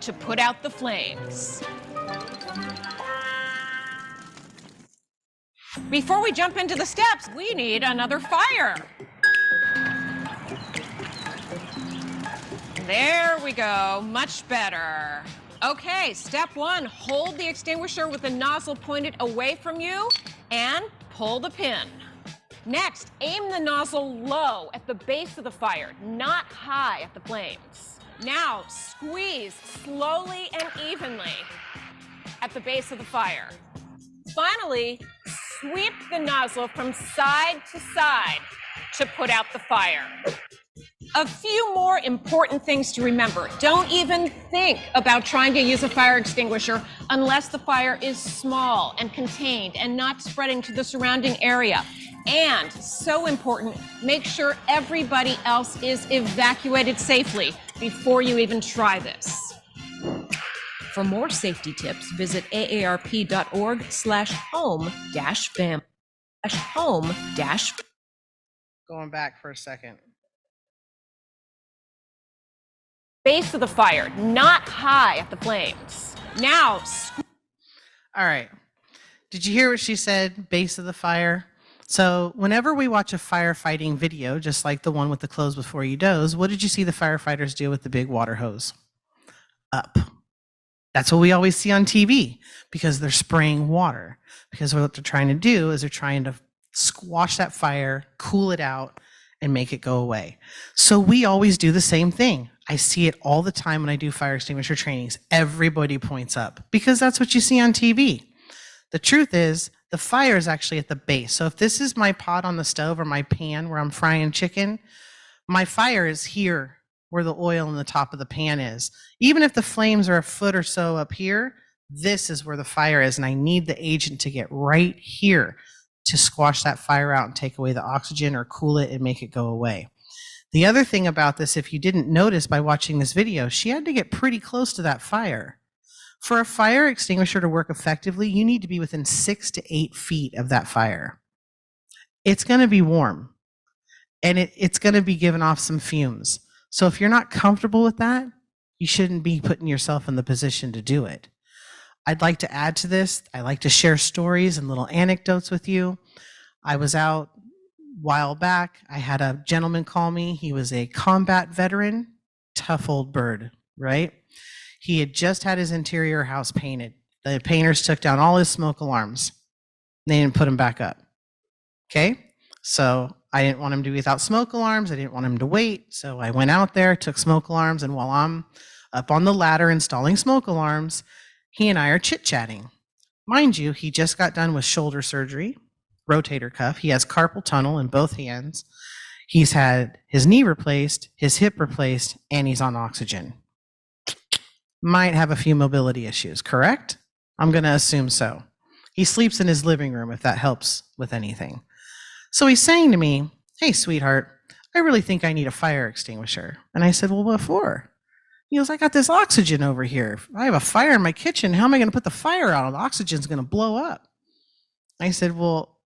to put out the flames. Before we jump into the steps, we need another fire. There we go, much better. Okay, step one, hold the extinguisher with the nozzle pointed away from you and pull the pin. Next, aim the nozzle low at the base of the fire, not high at the flames. Now, squeeze slowly and evenly at the base of the fire. Finally, sweep the nozzle from side to side to put out the fire. A few more important things to remember. Don't even think about trying to use a fire extinguisher unless the fire is small and contained and not spreading to the surrounding area. And, so important, make sure everybody else is evacuated safely before you even try this. For more safety tips, visit aarp.org/home-fam. Going back for a second. Base of the fire, not high at the flames. Now, all right. Did you hear what she said? Base of the fire. So whenever we watch a firefighting video, just like the one with the close before you doze, what did you see the firefighters do with the big water hose? Up. That's what we always see on TV, because they're spraying water. Because what they're trying to do is they're trying to squash that fire, cool it out, and make it go away. So we always do the same thing. I see it all the time when I do fire extinguisher trainings. Everybody points up because that's what you see on TV. The truth is the fire is actually at the base. So if this is my pot on the stove or my pan where I'm frying chicken, my fire is here where the oil in the top of the pan is. Even if the flames are a foot or so up here, this is where the fire is, and I need the agent to get right here to squash that fire out and take away the oxygen or cool it and make it go away. The other thing about this, if you didn't notice by watching this video, she had to get pretty close to that fire. For a fire extinguisher to work effectively, you need to be within 6 to 8 feet of that fire. It's going to be warm, and it's going to be giving off some fumes. So if you're not comfortable with that, you shouldn't be putting yourself in the position to do it. I'd like to add to this. I like to share stories and little anecdotes with you. I was out a while back. I had a gentleman call me. He was a combat veteran, tough old bird, right? He had just had his interior house painted. The painters took down all his smoke alarms. They didn't put them back up. Okay? So I didn't want him to be without smoke alarms. I didn't want him to wait. So I went out there, took smoke alarms, and while I'm up on the ladder installing smoke alarms, he and I are chit-chatting. Mind you, he just got done with shoulder surgery, rotator cuff. He has carpal tunnel in both hands. He's had his knee replaced, his hip replaced, and he's on oxygen. Might have a few mobility issues, correct? I'm going to assume so. He sleeps in his living room, if that helps with anything. So he's saying to me, "Hey, sweetheart, I really think I need a fire extinguisher." And I said, "Well, what for?" He goes, "I got this oxygen over here. If I have a fire in my kitchen, how am I going to put the fire out? The oxygen's going to blow up." I said, "Well,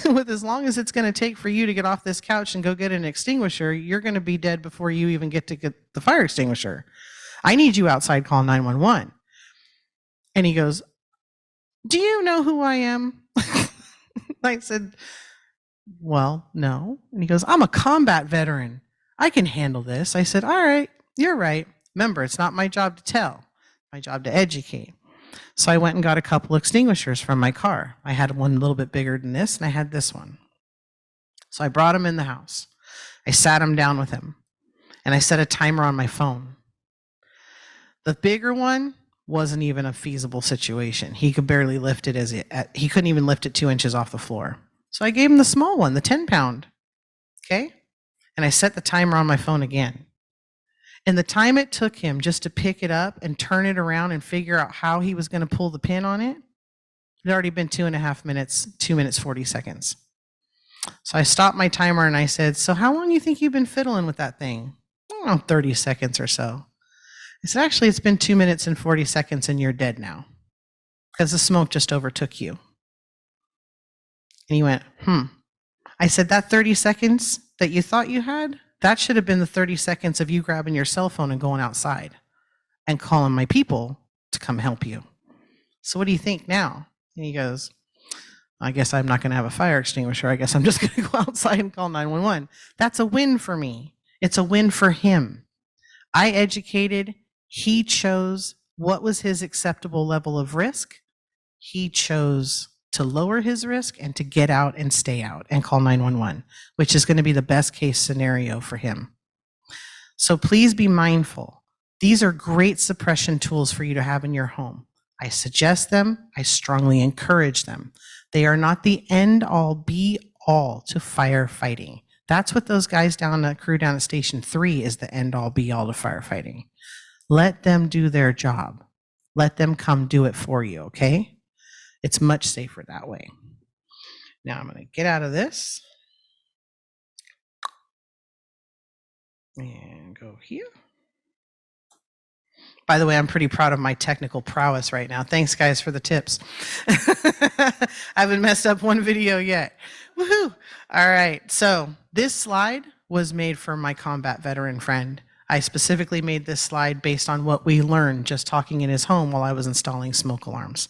with as long as it's going to take for you to get off this couch and go get an extinguisher, you're going to be dead before you even get to get the fire extinguisher. I need you outside, call 911. And he goes, "Do you know who I am?" I said, "Well, no." And he goes, "I'm a combat veteran. I can handle this." I said, "All right, you're right. Remember, it's not my job to tell, my job to educate." So I went and got a couple extinguishers from my car. I had one a little bit bigger than this, and I had this one. So I brought him in the house. I sat him down with him, and I set a timer on my phone. The bigger one wasn't even a feasible situation. He could barely lift it he couldn't even lift it 2 inches off the floor. So I gave him the small one, the 10-pound. Okay? And I set the timer on my phone again. And the time it took him just to pick it up and turn it around and figure out how he was going to pull the pin on it, it had already been 2.5 minutes, 2 minutes, 40 seconds. So I stopped my timer and I said, "So how long do you think you've been fiddling with that thing?" "Oh, 30 seconds or so." I said, "Actually, it's been 2 minutes and 40 seconds and you're dead now because the smoke just overtook you." And he went, I said, "That 30 seconds that you thought you had, that should have been the 30 seconds of you grabbing your cell phone and going outside and calling my people to come help you. So what do you think now?" And he goes, "I guess I'm not going to have a fire extinguisher. I guess I'm just going to go outside and call 911. That's a win for me. It's a win for him. I educated. He chose what was his acceptable level of risk. He chose to lower his risk and to get out and stay out and call 911, which is going to be the best case scenario for him. So please be mindful. These are great suppression tools for you to have in your home. I suggest them. I strongly encourage them. They are not the end all be all to firefighting. That's what those guys down the crew down at Station 3 is the end all be all to firefighting. Let them do their job. Let them come do it for you, okay? It's much safer that way. Now I'm going to get out of this and go here. By the way, I'm pretty proud of my technical prowess right now. Thanks, guys, for the tips. I haven't messed up one video yet. Woohoo! All right, so this slide was made for my combat veteran friend. I specifically made this slide based on what we learned just talking in his home while I was installing smoke alarms.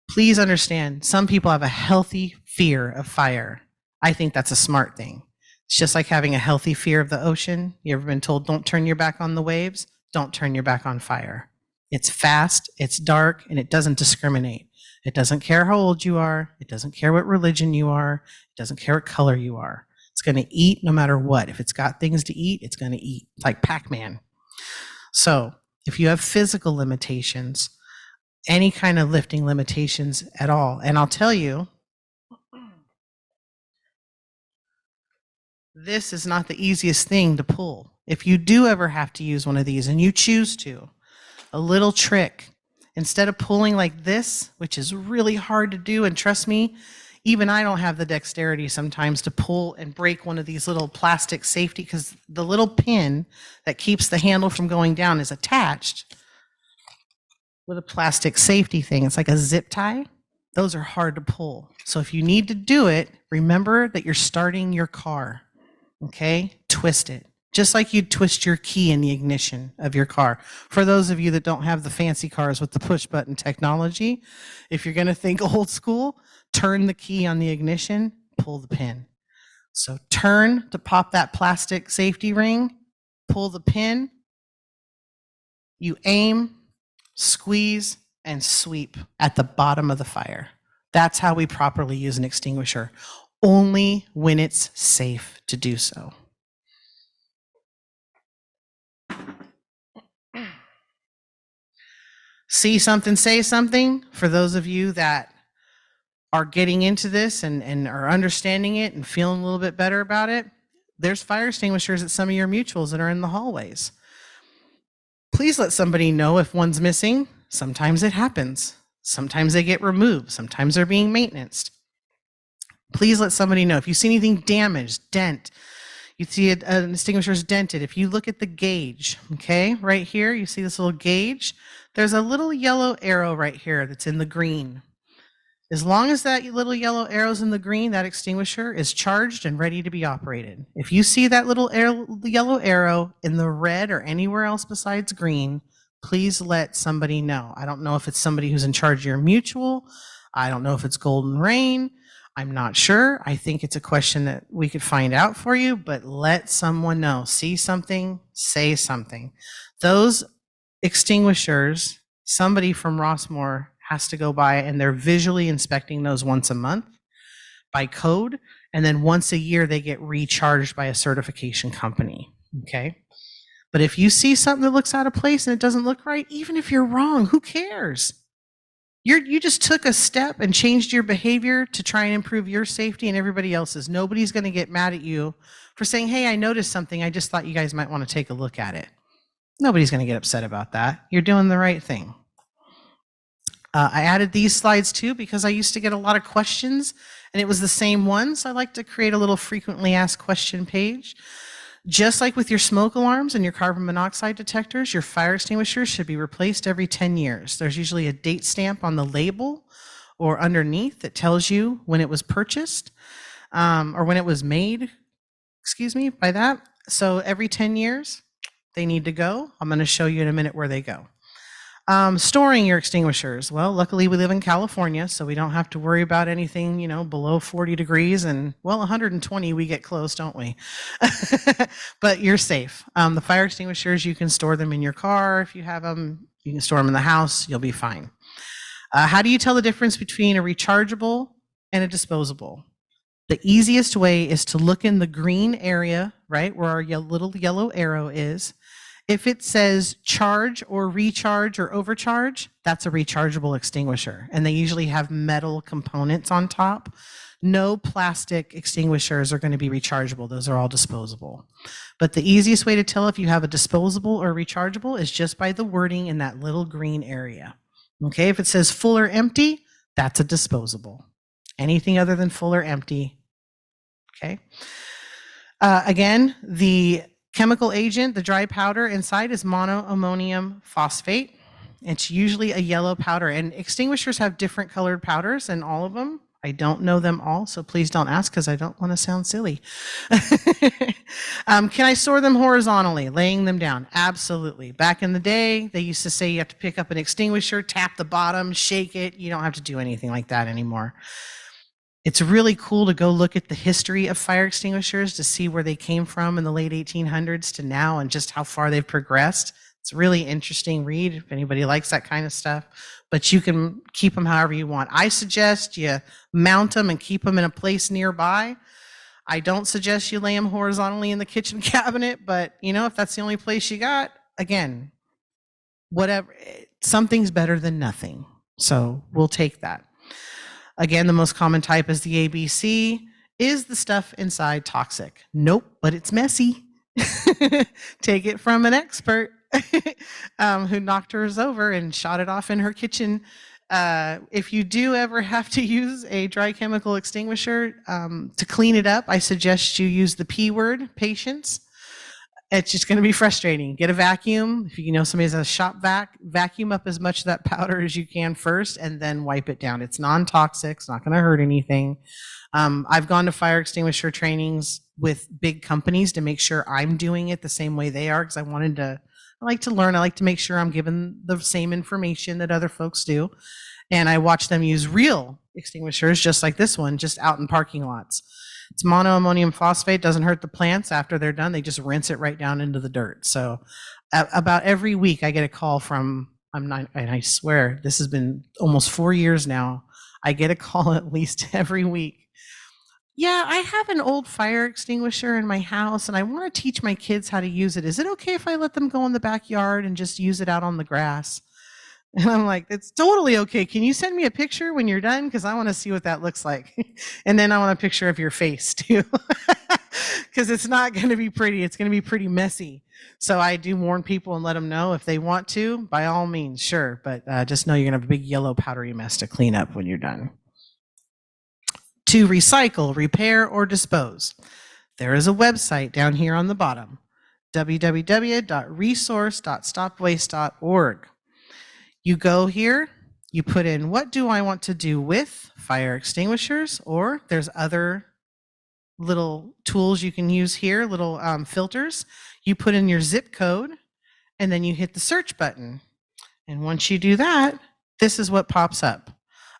Please understand, some people have a healthy fear of fire. I think that's a smart thing. It's just like having a healthy fear of the ocean. You ever been told, don't turn your back on the waves? Don't turn your back on fire. It's fast, it's dark, and it doesn't discriminate. It doesn't care how old you are. It doesn't care what religion you are. It doesn't care what color you are. It's It's going to eat no matter what. If it's got things to eat, it's going to eat, like Pac-Man. So if you have physical limitations, any kind of lifting limitations at all, and I'll tell you, this is not the easiest thing to pull. If you do ever have to use one of these and you choose to, a little trick, instead of pulling like this, which is really hard to do, and trust me, even I don't have the dexterity sometimes to pull and break one of these little plastic safety, because the little pin that keeps the handle from going down is attached with a plastic safety thing. It's like a zip tie. Those are hard to pull. So if you need to do it, remember that you're starting your car, okay? Twist it. Just like you'd twist your key in the ignition of your car. For those of you that don't have the fancy cars with the push button technology, if you're gonna think old school, turn the key on the ignition, pull the pin. So turn to pop that plastic safety ring, pull the pin, you aim, squeeze, and sweep at the bottom of the fire. That's how we properly use an extinguisher, only when it's safe to do so. See something, say something. For those of you that are getting into this and are understanding it and feeling a little bit better about it, there's fire extinguishers at some of your mutuals that are in the hallways. Please let somebody know if one's missing. Sometimes it happens. Sometimes they get removed. Sometimes they're being maintained. Please let somebody know. If you see anything damaged, dent, you see an extinguisher's dented, if you look at the gauge, okay, right here, you see this little gauge, there's a little yellow arrow right here that's in the green. As long as that little yellow arrow's in the green, that extinguisher is charged and ready to be operated. If you see that little yellow arrow in the red or anywhere else besides green, please let somebody know. I don't know if it's somebody who's in charge of your mutual. I don't know if it's Golden Rain. I'm not sure. I think it's a question that we could find out for you, but let someone know. See something, say something. Those extinguishers, somebody from Rossmoor has to go by, and they're visually inspecting those once a month by code, and then once a year they get recharged by a certification company, okay? But if you see something that looks out of place and it doesn't look right, even if you're wrong, who cares? You just took a step and changed your behavior to try and improve your safety and everybody else's. Nobody's going to get mad at you for saying, hey, I noticed something. I just thought you guys might want to take a look at it. Nobody's going to get upset about that. You're doing the right thing. I added these slides too because I used to get a lot of questions and it was the same one. So I like to create a little frequently asked question page. Just like with your smoke alarms and your carbon monoxide detectors, your fire extinguishers should be replaced every 10 years. There's usually a date stamp on the label or underneath that tells you when it was purchased or when it was made, by that. So every 10 years, they need to go. I'm going to show you in a minute where they go. Storing your extinguishers. Well, luckily we live in California, so we don't have to worry about anything, below 40 degrees and 120 we get close, don't we? But you're safe. The fire extinguishers, you can store them in your car if you have them. You can store them in the house. You'll be fine. How do you tell the difference between a rechargeable and a disposable? The easiest way is to look in the green area, right, where our little yellow arrow is. If it says charge or recharge or overcharge, that's a rechargeable extinguisher. And they usually have metal components on top. No plastic extinguishers are going to be rechargeable. Those are all disposable. But the easiest way to tell if you have a disposable or rechargeable is just by the wording in that little green area. Okay, if it says full or empty, that's a disposable. Anything other than full or empty, okay? Again, the chemical agent, the dry powder inside is monoammonium phosphate. It's usually a yellow powder, and extinguishers have different colored powders in all of them. I don't know them all, so please don't ask because I don't want to sound silly. Can I store them horizontally, laying them down? Absolutely. Back in the day, they used to say you have to pick up an extinguisher, tap the bottom, shake it. You don't have to do anything like that anymore. It's really cool to go look at the history of fire extinguishers to see where they came from in the late 1800s to now and just how far they've progressed. It's a really interesting read if anybody likes that kind of stuff, but you can keep them however you want. I suggest you mount them and keep them in a place nearby. I don't suggest you lay them horizontally in the kitchen cabinet, but if that's the only place you got, again, whatever, something's better than nothing. So we'll take that. Again, the most common type is the ABC. Is the stuff inside toxic? Nope, but it's messy. Take it from an expert who knocked hers over and shot it off in her kitchen. If you do ever have to use a dry chemical extinguisher to clean it up, I suggest you use the P word, patience. It's just going to be frustrating. Get a vacuum. If you know somebody has a shop vac, vacuum up as much of that powder as you can first and then wipe it down. It's non-toxic. It's not going to hurt anything. I've gone to fire extinguisher trainings with big companies to make sure I'm doing it the same way they are because I like to learn. I like to make sure I'm given the same information that other folks do. And I watch them use real extinguishers just like this one, just out in parking lots. It's monoammonium phosphate, doesn't hurt the plants after they're done. They just rinse it right down into the dirt. So about every week I get a call from, and I swear this has been almost 4 years now. I get a call at least every week. Yeah, I have an old fire extinguisher in my house and I want to teach my kids how to use it. Is it okay if I let them go in the backyard and just use it out on the grass? And I'm like, it's totally okay. Can you send me a picture when you're done? Because I want to see what that looks like. And then I want a picture of your face too. Because it's not going to be pretty. It's going to be pretty messy. So I do warn people and let them know if they want to, by all means, sure. But just know you're going to have a big yellow powdery mess to clean up when you're done. To recycle, repair, or dispose, there is a website down here on the bottom, www.resource.stopwaste.org. You go here, you put in, what do I want to do with fire extinguishers? Or there's other little tools you can use here, little filters. You put in your zip code and then you hit the search button. And once you do that, this is what pops up.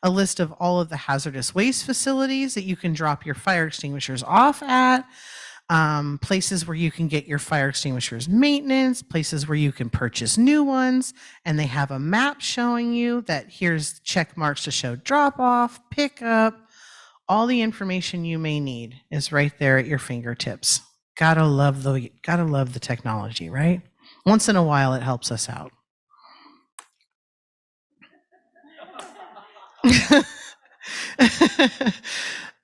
A list of all of the hazardous waste facilities that you can drop your fire extinguishers off at, places where you can get your fire extinguishers maintenance, places where you can purchase new ones, and they have a map showing you that here's check marks to show drop off, pick up. All the information you may need is right there at your fingertips. Gotta love the technology, right? Once in a while it helps us out.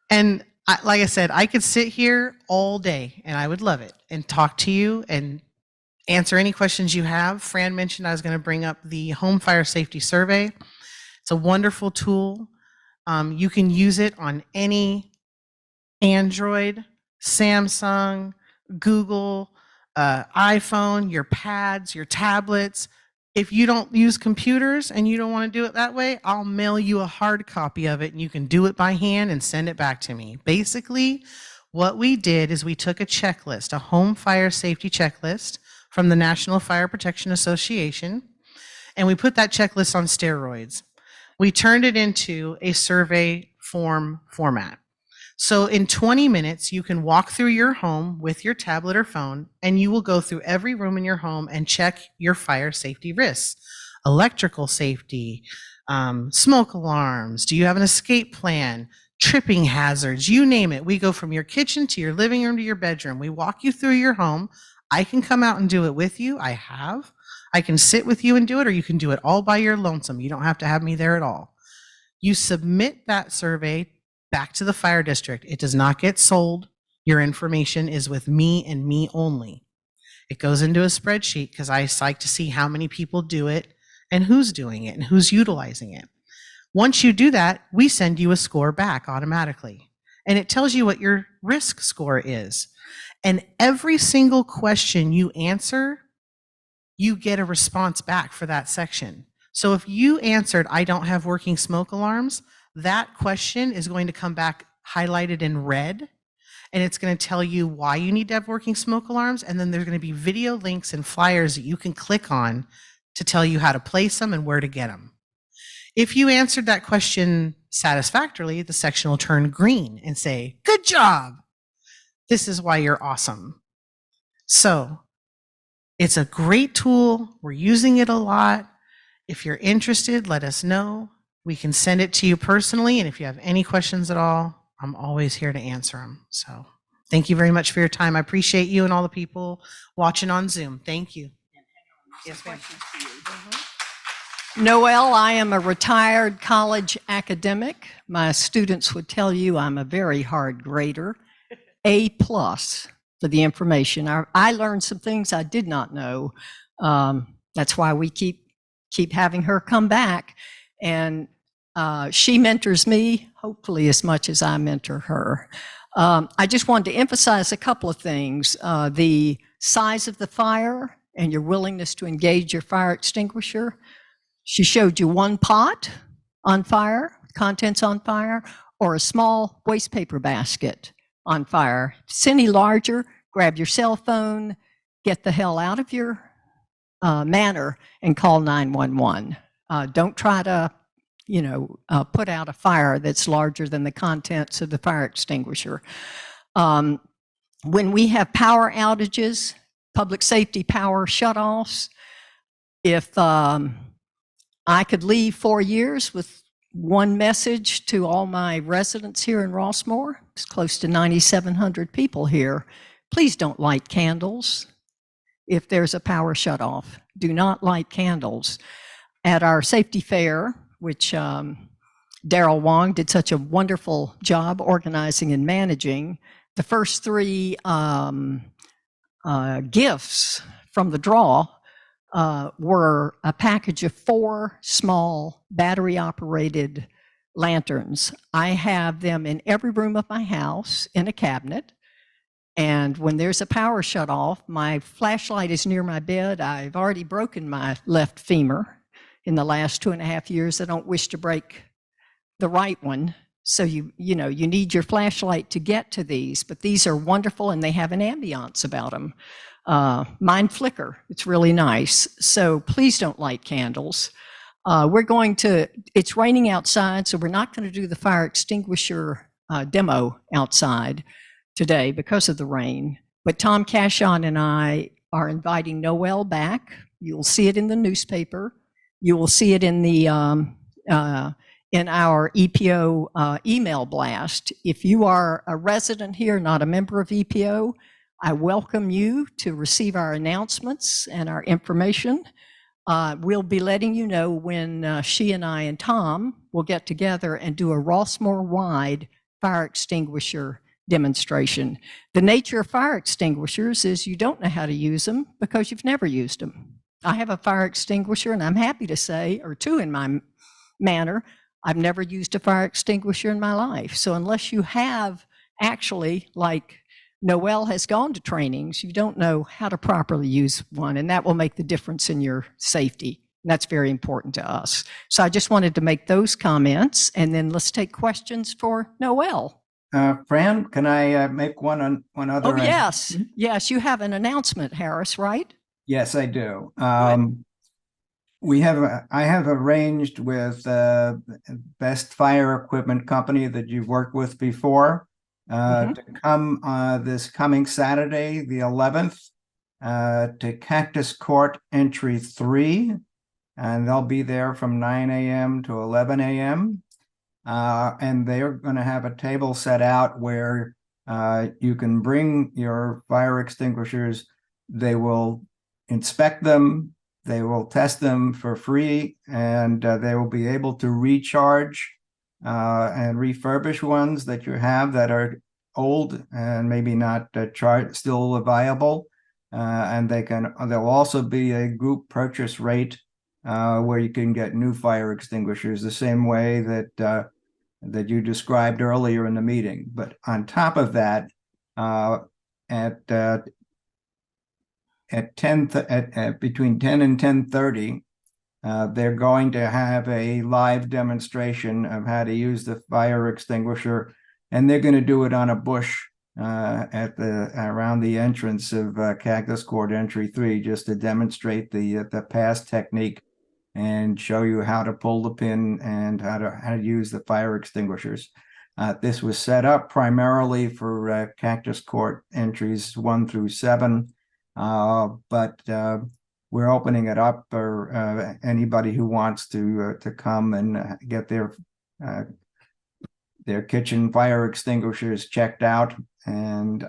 And like I said, I could sit here all day and I would love it and talk to you and answer any questions you have. Fran mentioned I was going to bring up the Home Fire Safety Survey. It's a wonderful tool. You can use it on any Android, Samsung, Google, iPhone, your pads, your tablets. If you don't use computers and you don't want to do it that way, I'll mail you a hard copy of it and you can do it by hand and send it back to me. Basically, what we did is we took a checklist, a home fire safety checklist from the National Fire Protection Association, and we put that checklist on steroids. We turned it into a survey form format. So in 20 minutes, you can walk through your home with your tablet or phone, and you will go through every room in your home and check your fire safety risks. Electrical safety, smoke alarms, do you have an escape plan, tripping hazards, you name it. We go from your kitchen to your living room to your bedroom. We walk you through your home. I can come out and do it with you. I can sit with you and do it, or you can do it all by your lonesome. You don't have to have me there at all. You submit that survey back to the fire district. It does not get sold. Your information is with me and me only. It goes into a spreadsheet because I like to see how many people do it and who's doing it and who's utilizing it. Once you do that, we send you a score back automatically. And it tells you what your risk score is. And every single question you answer, you get a response back for that section. So if you answered, I don't have working smoke alarms, that question is going to come back highlighted in red, and it's going to tell you why you need to have working smoke alarms, and then there's going to be video links and flyers that you can click on to tell you how to place them and where to get them. If you answered that question satisfactorily, the section will turn green and say, good job. This is why you're awesome. So it's a great tool. We're using it a lot. If you're interested, let us know. We can send it to you personally, and if you have any questions at all, I'm always here to answer them. So Thank you very much for your time. I appreciate you and all the people watching on Zoom. Thank you. Yes, ma'am. Noel, I am a retired college academic. My students would tell you I'm a very hard grader. A+ for the information. I learned some things I did not know. That's why we keep having her come back. And she mentors me, hopefully as much as I mentor her. I just wanted to emphasize a couple of things. The size of the fire and your willingness to engage your fire extinguisher. She showed you one pot on fire, contents on fire, or a small waste paper basket on fire. If it's any larger, grab your cell phone, get the hell out of your manor and call 911. Don't try to, put out a fire that's larger than the contents of the fire extinguisher. When we have power outages, public safety power shutoffs, if I could leave 4 years with one message to all my residents here in Rossmoor. It's close to 9,700 people here. Please don't light candles if there's a power shutoff. Do not light candles. At our safety fair, which Daryl Wong did such a wonderful job organizing and managing, the first 3 gifts from the draw were a package of 4 small battery-operated lanterns. I have them in every room of my house in a cabinet. And when there's a power shut off, my flashlight is near my bed. I've already broken my left femur in the last 2.5 years. I don't wish to break the right one. So you need your flashlight to get to these, but these are wonderful and they have an ambiance about them. Mine flicker. It's really nice. So please don't light candles. It's raining outside, so we're not going to do the fire extinguisher demo outside today because of the rain. But Tom Cashion and I are inviting Noel back. You'll see it in the newspaper. You will see it in the in our EPO email blast. If you are a resident here, not a member of EPO, I welcome you to receive our announcements and our information. We'll be letting you know when she and I and Tom will get together and do a Rossmoor-wide fire extinguisher demonstration. The nature of fire extinguishers is you don't know how to use them because you've never used them. I have a fire extinguisher, and I'm happy to say, or 2 in my manor, I've never used a fire extinguisher in my life. So unless you have actually, like Noel has gone to trainings, you don't know how to properly use one, and that will make the difference in your safety. And that's very important to us. So I just wanted to make those comments, and then let's take questions for Noel. Fran, can I make one other? Oh, yes. Yes, you have an announcement, Harris, right? Yes, I do. I have arranged with Best Fire Equipment Company that you've worked with before to come this coming Saturday, the 11th, to Cactus Court Entry 3, and they'll be there from 9 a.m. to 11 a.m. And they're going to have a table set out where you can bring your fire extinguishers. They will inspect them. They will test them for free, and they will be able to recharge and refurbish ones that you have that are old and maybe not still viable. And there'll also be a group purchase rate where you can get new fire extinguishers the same way that that you described earlier in the meeting. But on top of that, between 10 and 10:30, they're going to have a live demonstration of how to use the fire extinguisher, and they're going to do it on a bush around the entrance of Cactus Court Entry 3, just to demonstrate the past technique and show you how to pull the pin and how to use the fire extinguishers. This was set up primarily for Cactus Court entries 1 through 7. But we're opening it up for anybody who wants to come and get their kitchen fire extinguishers checked out and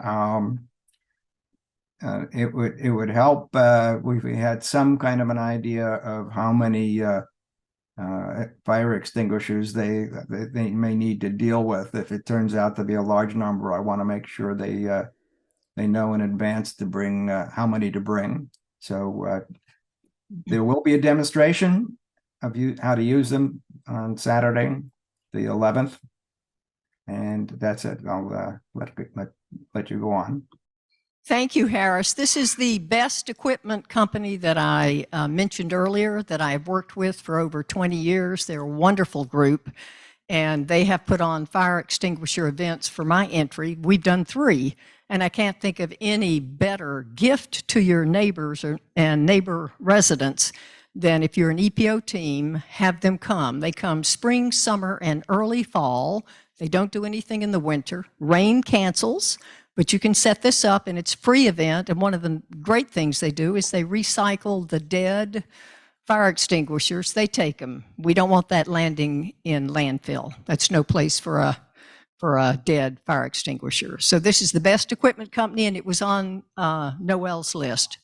it would help if we had some kind of an idea of how many fire extinguishers they may need to deal with. If it turns out to be a large number, I want to make sure they know in advance to bring how many to bring. So there will be a demonstration of how to use them on Saturday, the 11th, and that's it. I'll let you go on. Thank you, Harris. This is the best equipment company that I mentioned earlier that I've worked with for over 20 years. They're a wonderful group, and they have put on fire extinguisher events for my entry. We've done 3, and I can't think of any better gift to your neighbors and neighbor residents than if you're an EPO team, have them come. They come spring, summer, and early fall. They don't do anything in the winter. Rain cancels. But you can set this up, and it's a free event, and one of the great things they do is they recycle the dead fire extinguishers. They take them. We don't want that landing in landfill. That's no place for a dead fire extinguisher. So this is the best equipment company, and it was on Noel's list.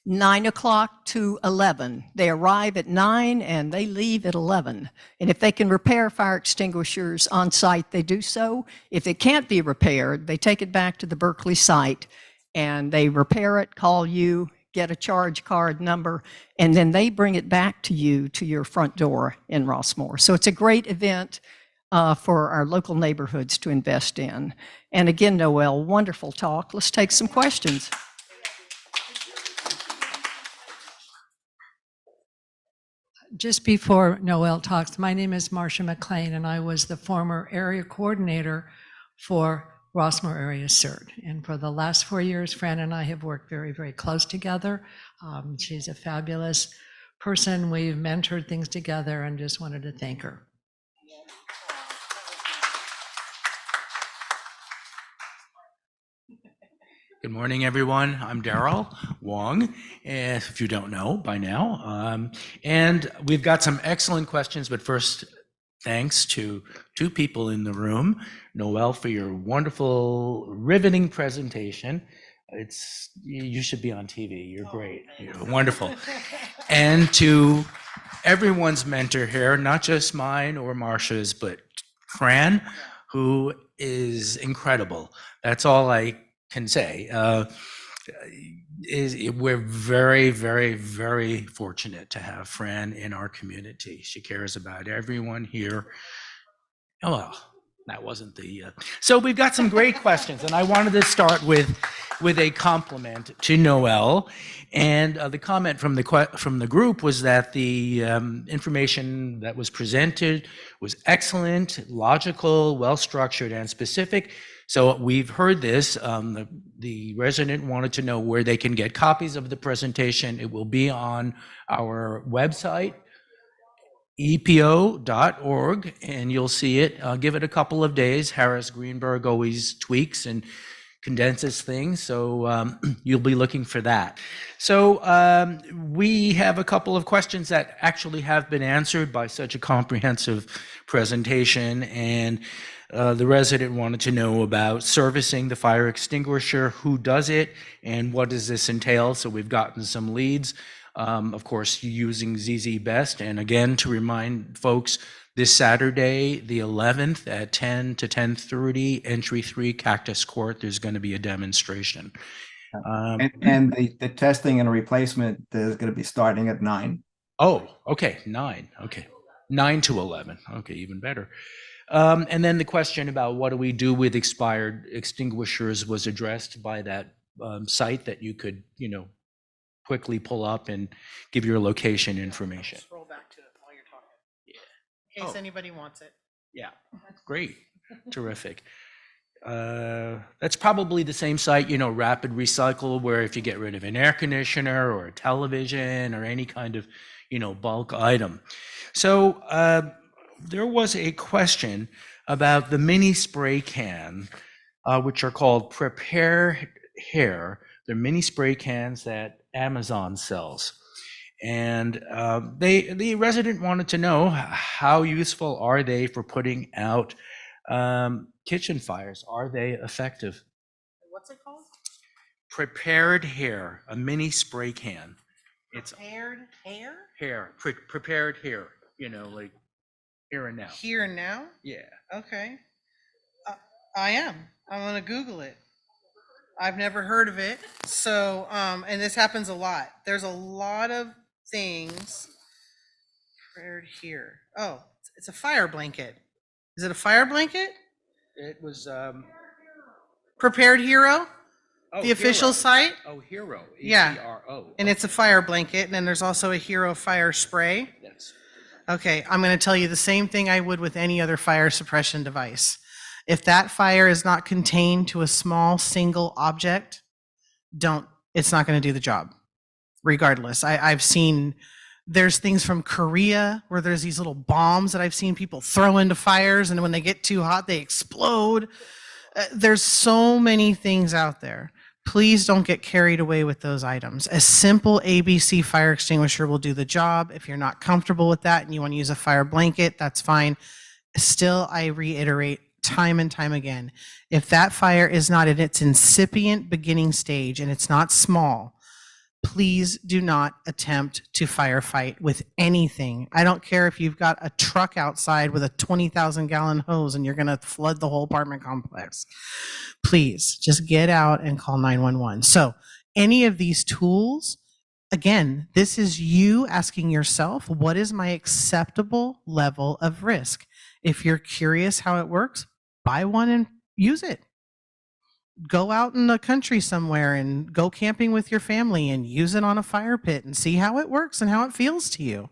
9 o'clock to 11. They arrive at 9 and they leave at 11. And if they can repair fire extinguishers on site, they do so. If it can't be repaired, they take it back to the Berkeley site and they repair it, call you, get a charge card number, and then they bring it back to you to your front door in Rossmoor. So it's a great event for our local neighborhoods to invest in. And again, Noel, wonderful talk. Let's take some questions. Just before Noel talks, my name is Marcia McLean, and I was the former area coordinator for Rossmoor Area CERT. And for the last 4 years, Fran and I have worked very, very close together. She's a fabulous person. We've mentored things together and just wanted to thank her. Good morning, everyone. I'm Daryl Wong, if you don't know by now. And we've got some excellent questions, but first, thanks to 2 people in the room. Noel, for your wonderful, riveting presentation. You should be on TV. You're great. You're wonderful. And to everyone's mentor here, not just mine or Marcia's, but Fran, who is incredible. That's all I can say. We're very, very, very fortunate to have Fran in our community. She cares about everyone here. Oh, well, that wasn't the... So we've got some great questions, and I wanted to start with a compliment to Noel. And the comment from the group was that the information that was presented was excellent, logical, well-structured, and specific. So we've heard this. The resident wanted to know where they can get copies of the presentation. It will be on our website, EPO.org, and you'll see it. Give it a couple of days. Harris Greenberg always tweaks and condenses things, so you'll be looking for that. So we have a couple of questions that actually have been answered by such a comprehensive presentation, and the resident wanted to know about servicing the fire extinguisher, who does it, and what does this entail? So we've gotten some leads, of course, using ZZ Best. And again, to remind folks, this Saturday, the 11th at 10 to 10:30, entry 3, Cactus Court, there's going to be a demonstration. And the testing and replacement is going to be starting at 9. Oh, okay, 9. Okay, 9 to 11. Okay, even better. And then the question about what do we do with expired extinguishers was addressed by that site that you could, quickly pull up and give your location information. Scroll back to it while you're talking. Yeah. In case anybody wants it. Yeah, great, terrific. That's probably the same site, Rapid Recycle, where if you get rid of an air conditioner or a television or any kind of, bulk item. So there was a question about the mini spray can, which are called Prepared Hair. They're mini spray cans that Amazon sells. And the resident wanted to know how useful are they for putting out kitchen fires, are they effective? What's it called? Prepared hair, a mini spray can. It's Prepared hair? hair, prepared hair, you know, like here and now. Here and now? Yeah. Okay. I am. I'm gonna Google it. I've never heard of it. So, and this happens a lot. There's a lot of things prepared here. Oh, it's a fire blanket. Is it a fire blanket? It was Prepared Hero? The official Hero. site? Oh, Hero. Yeah. H-E-R-O. And it's a fire blanket, and then there's also a Hero fire spray. Yes. Okay, I'm going to tell you the same thing I would with any other fire suppression device. If that fire is not contained to a small single object, it's not going to do the job, regardless. I've seen, there's things from Korea where there's these little bombs that I've seen people throw into fires, and when they get too hot, they explode. There's so many things out there. Please don't get carried away with those items. A simple ABC fire extinguisher will do the job. If you're not comfortable with that and you want to use a fire blanket, that's fine. Still, I reiterate time and time again, if that fire is not in its incipient beginning stage and it's not small, please do not attempt to firefight with anything. I don't care if you've got a truck outside with a 20,000 gallon hose and you're going to flood the whole apartment complex. Please just get out and call 911. So any of these tools, again, this is you asking yourself, what is my acceptable level of risk? If you're curious how it works, buy one and use it. Go out in the country somewhere and go camping with your family and use it on a fire pit and see how it works and how it feels to you.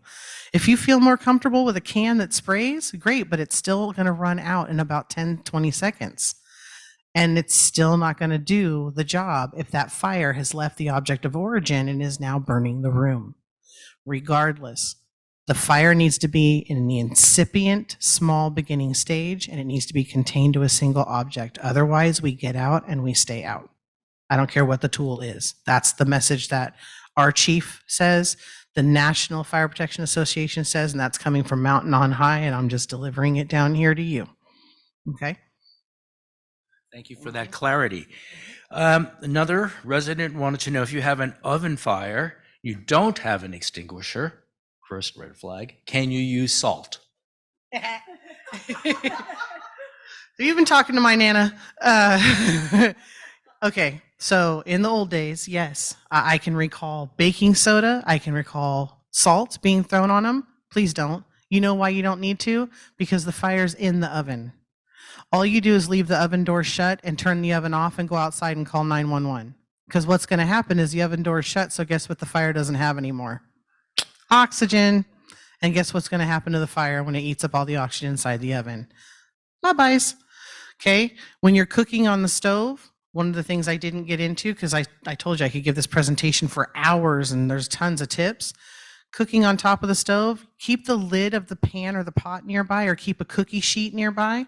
If you feel more comfortable with a can that sprays, great, but it's still going to run out in about 10, 20 seconds. And it's still not going to do the job if that fire has left the object of origin and is now burning the room. Regardless, the fire needs to be in the incipient, small beginning stage, and it needs to be contained to a single object. Otherwise, we get out and we stay out. I don't care what the tool is. That's the message that our chief says, the National Fire Protection Association says, and that's coming from mountain on high, and I'm just delivering it down here to you. Okay? Thank you for that clarity. Another resident wanted to know if you have an oven fire, you don't have an extinguisher, first red flag, can you use salt? You've been talking to my Nana. Okay, so in the old days, yes, I can recall baking soda. I can recall salt being thrown on them. Please don't. You know why you don't need to? Because the fire's in the oven. All you do is leave the oven door shut and turn the oven off and go outside and call 911. Because what's going to happen is the oven door is shut, so guess what the fire doesn't have anymore? Oxygen. And guess what's going to happen to the fire when it eats up all the oxygen inside the oven? Bye-byes. Okay, when you're cooking on the stove, one of the things I didn't get into, because I told you I could give this presentation for hours and there's tons of tips. Cooking on top of the stove, keep the lid of the pan or the pot nearby, or keep a cookie sheet nearby.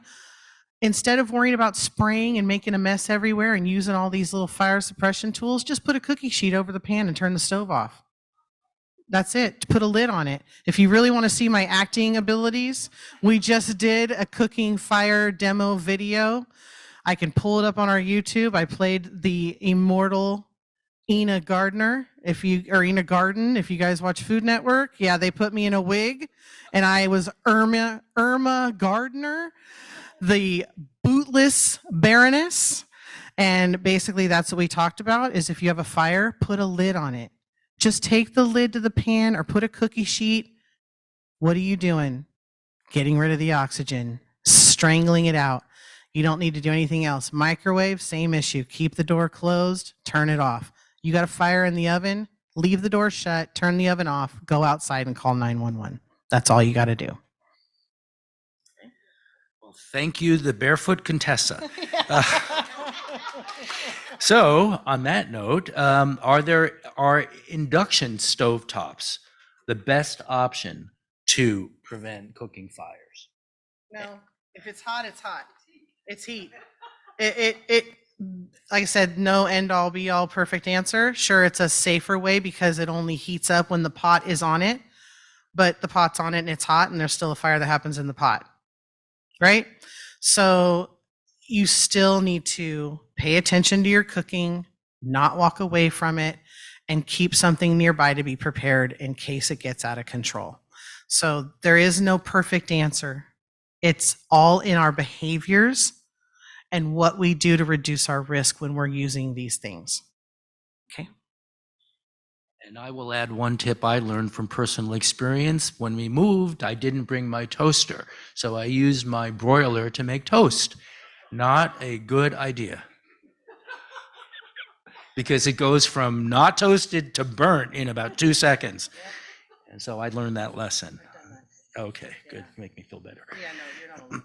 Instead of worrying about spraying and making a mess everywhere and using all these little fire suppression tools, just put a cookie sheet over the pan and turn the stove off. That's it. Put a lid on it. If you really want to see my acting abilities, we just did a cooking fire demo video. I can pull it up on our YouTube. I played the immortal Ina Gardner, Ina Garden, if you guys watch Food Network. Yeah, they put me in a wig and I was Irma Gardner, the bootless Baroness. And basically that's what we talked about, is if you have a fire, put a lid on it. Just take the lid to the pan or put a cookie sheet. What are you doing? Getting rid of the oxygen, strangling it out. You don't need to do anything else. Microwave, same issue. Keep the door closed, turn it off. You got a fire in the oven, leave the door shut, turn the oven off, go outside and call 911. That's all you got to do. Well, thank you, the Barefoot Contessa. So, on that note, are induction stovetops the best option to prevent cooking fires? No, if it's hot, it's hot. It's heat. It like I said, no end all be all perfect answer. Sure, it's a safer way because it only heats up when the pot is on it, but the pot's on it and it's hot and there's still a fire that happens in the pot, right? So you still need to pay attention to your cooking, not walk away from it, and keep something nearby to be prepared in case it gets out of control. So there is no perfect answer. It's all in our behaviors and what we do to reduce our risk when we're using these things. Okay. And I will add one tip I learned from personal experience. When we moved, I didn't bring my toaster, so I used my broiler to make toast. Not a good idea. Because it goes from not toasted to burnt in about 2 seconds. And so I learned that lesson. Okay, good. Make me feel better. Yeah, no, you're not alone.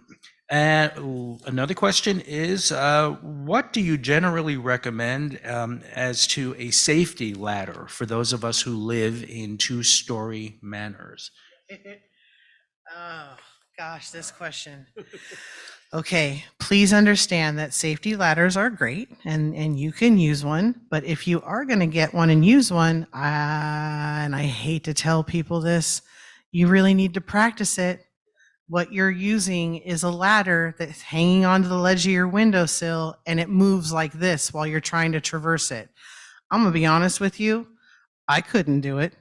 And another question is, what do you generally recommend as to a safety ladder for those of us who live in two-story manors? Oh, gosh, this question. Okay, please understand that safety ladders are great and you can use one, but if you are going to get one and use one, and I hate to tell people this, you really need to practice it. What you're using is a ladder that's hanging onto the ledge of your windowsill and it moves like this while you're trying to traverse it. I'm going to be honest with you, I couldn't do it.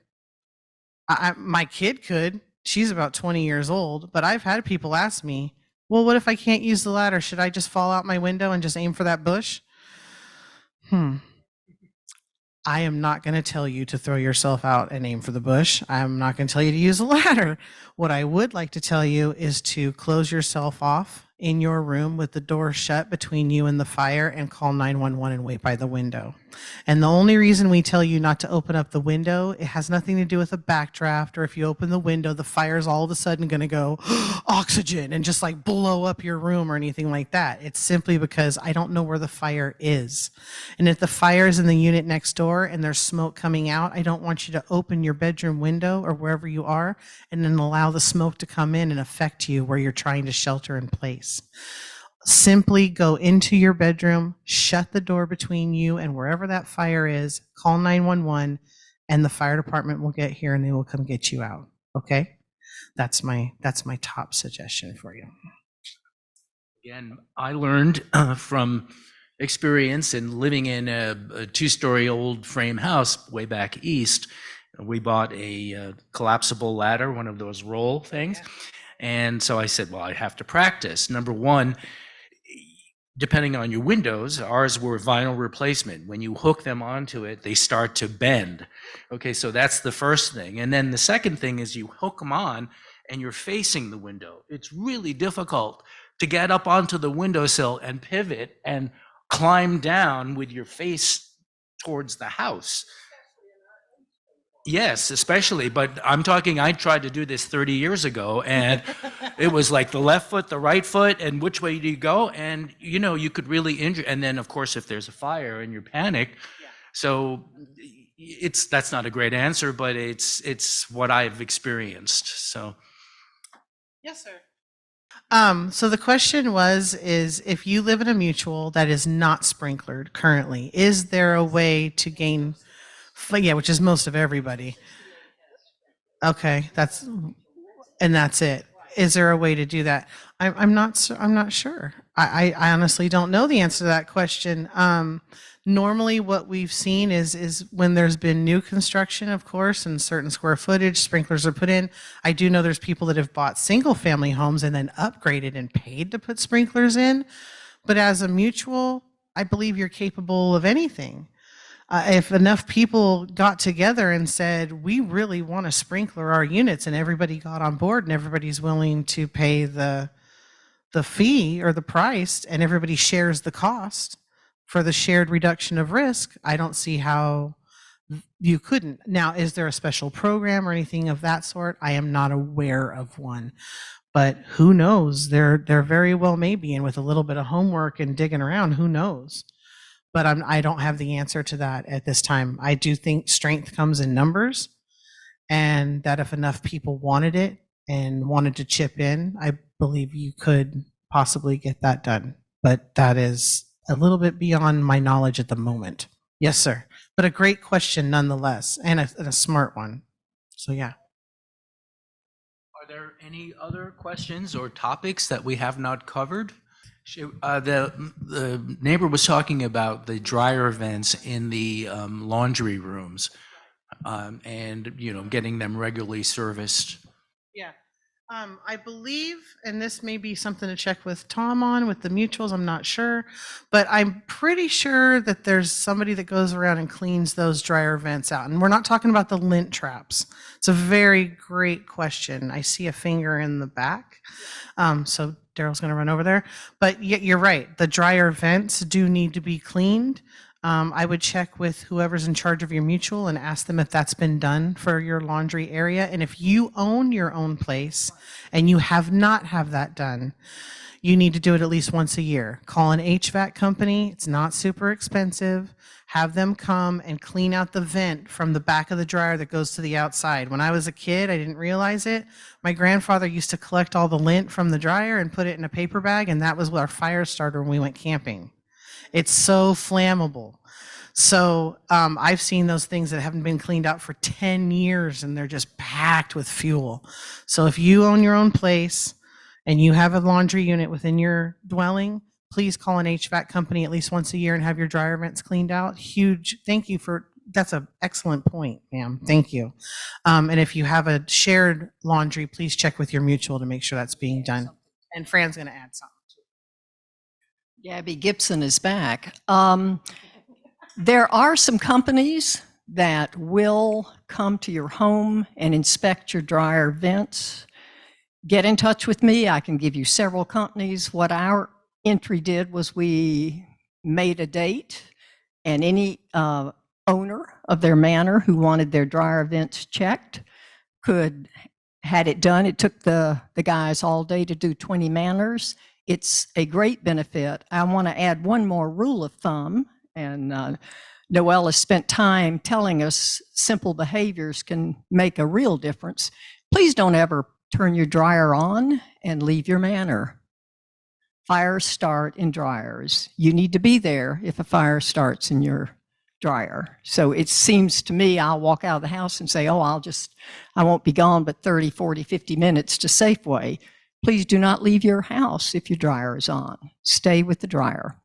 My kid could. She's about 20 years old, but I've had people ask me, well, what if I can't use the ladder? Should I just fall out my window and just aim for that bush? I am not going to tell you to throw yourself out and aim for the bush. I'm not going to tell you to use a ladder. What I would like to tell you is to close yourself off in your room with the door shut between you and the fire and call 911 and wait by the window. And the only reason we tell you not to open up the window, it has nothing to do with a backdraft, or if you open the window, the fire's all of a sudden going to go oxygen and just like blow up your room or anything like that. It's simply because I don't know where the fire is. And if the fire is in the unit next door and there's smoke coming out, I don't want you to open your bedroom window or wherever you are and then allow the smoke to come in and affect you where you're trying to shelter in place. Simply go into your bedroom, shut the door between you and wherever that fire is, call 911, and the fire department will get here and they will come get you out. Okay? That's my top suggestion for you. Again, I learned from experience in living in a two-story old frame house way back east. We bought a collapsible ladder, one of those roll things. Yeah. And so I said, well, I have to practice. Number one, depending on your windows, ours were vinyl replacement. When you hook them onto it, they start to bend. Okay, so that's the first thing. And then the second thing is you hook them on and you're facing the window. It's really difficult to get up onto the windowsill and pivot and climb down with your face towards the house. Yes, especially, but I'm talking, I tried to do this 30 years ago and it was like the left foot, the right foot, and which way do you go? And you know, you could really injure, and then of course, if there's a fire and you're panicked, so that's not a great answer, but it's what I've experienced, so. Yes, sir. So the question is if you live in a mutual that is not sprinklered currently, is there a way to gain, yeah, which is most of everybody. Okay, that's it. Is there a way to do that? I'm not sure. I honestly don't know the answer to that question. Normally what we've seen is when there's been new construction, of course, and certain square footage, sprinklers are put in. I do know there's people that have bought single family homes and then upgraded and paid to put sprinklers in. But as a mutual, I believe you're capable of anything. If enough people got together and said, we really want to sprinkler our units, and everybody got on board and everybody's willing to pay the fee or the price and everybody shares the cost for the shared reduction of risk, I don't see how you couldn't. Now, is there a special program or anything of that sort? I am not aware of one, but who knows? There very well may be, and with a little bit of homework and digging around, who knows? But I don't have the answer to that at this time. I do think strength comes in numbers, and that if enough people wanted it and wanted to chip in, I believe you could possibly get that done. But that is a little bit beyond my knowledge at the moment. Yes, sir. But a great question nonetheless, and a smart one. So yeah. Are there any other questions or topics that we have not covered? The neighbor was talking about the dryer vents in the laundry rooms, and getting them regularly serviced. Yeah. I believe, and this may be something to check with Tom on with the mutuals, I'm not sure, but I'm pretty sure that there's somebody that goes around and cleans those dryer vents out. And we're not talking about the lint traps. It's a very great question. I see a finger in the back. So Daryl's going to run over there. But you're right. The dryer vents do need to be cleaned. I would check with whoever's in charge of your mutual and ask them if that's been done for your laundry area. And if you own your own place and you have not have that done, you need to do it at least once a year. Call an HVAC company. It's not super expensive. Have them come and clean out the vent from the back of the dryer that goes to the outside. When I was a kid, I didn't realize it. My grandfather used to collect all the lint from the dryer and put it in a paper bag, and that was our fire starter when we went camping. It's so flammable. So I've seen those things that haven't been cleaned out for 10 years and they're just packed with fuel. So if you own your own place and you have a laundry unit within your dwelling, please call an HVAC company at least once a year and have your dryer vents cleaned out. Huge thank you that's an excellent point, ma'am. Thank you. And if you have a shared laundry, please check with your mutual to make sure that's being done. And Fran's going to add something. Gabby Gibson is back. There are some companies that will come to your home and inspect your dryer vents. Get in touch with me. I can give you several companies. What our entry did was we made a date, and any owner of their manor who wanted their dryer vents checked had it done. It took the guys all day to do 20 manors. It's a great benefit. I want to add one more rule of thumb, and Noell has spent time telling us simple behaviors can make a real difference. Please don't ever turn your dryer on and leave your manor. Fires start in dryers. You need to be there if a fire starts in your dryer. So it seems to me I'll walk out of the house and say, oh, I won't be gone but 30, 40, 50 minutes to Safeway. Please do not leave your house if your dryer is on. Stay with the dryer.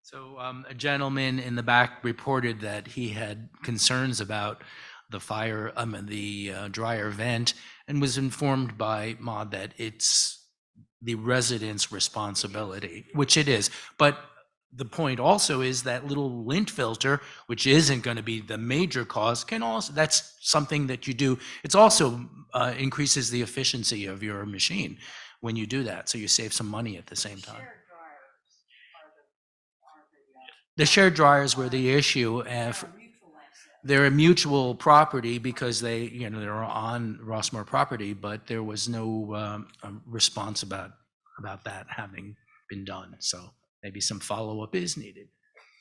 So a gentleman in the back reported that he had concerns about the fire, the dryer vent, and was informed by Maud that it's the resident's responsibility, which it is. But the point also is that little lint filter, which isn't going to be the major cause, that's something that you do. It's also increases the efficiency of your machine when you do that. So you save some money at the same time. The shared dryers were the issue. They're a mutual property because they're on Rossmoor property, but there was no response about that having been done. So maybe some follow-up is needed.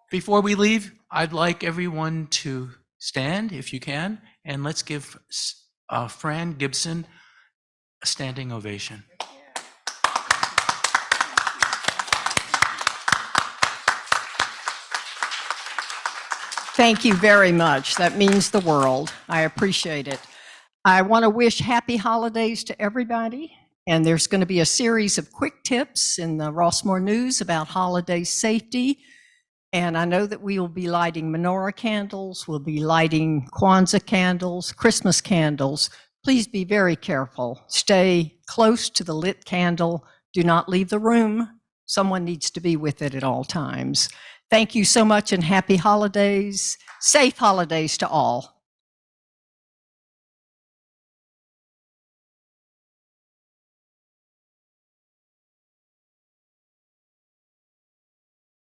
Before we leave, I'd like everyone to stand if you can, and let's give Fran Gibson a standing ovation. Thank you very much. That means the world. I appreciate it. I want to wish happy holidays to everybody. And there's going to be a series of quick tips in the Rossmoor News about holiday safety. And I know that we will be lighting menorah candles, we'll be lighting Kwanzaa candles, Christmas candles. Please be very careful. Stay close to the lit candle. Do not leave the room. Someone needs to be with it at all times. Thank you so much and happy holidays. Safe holidays to all.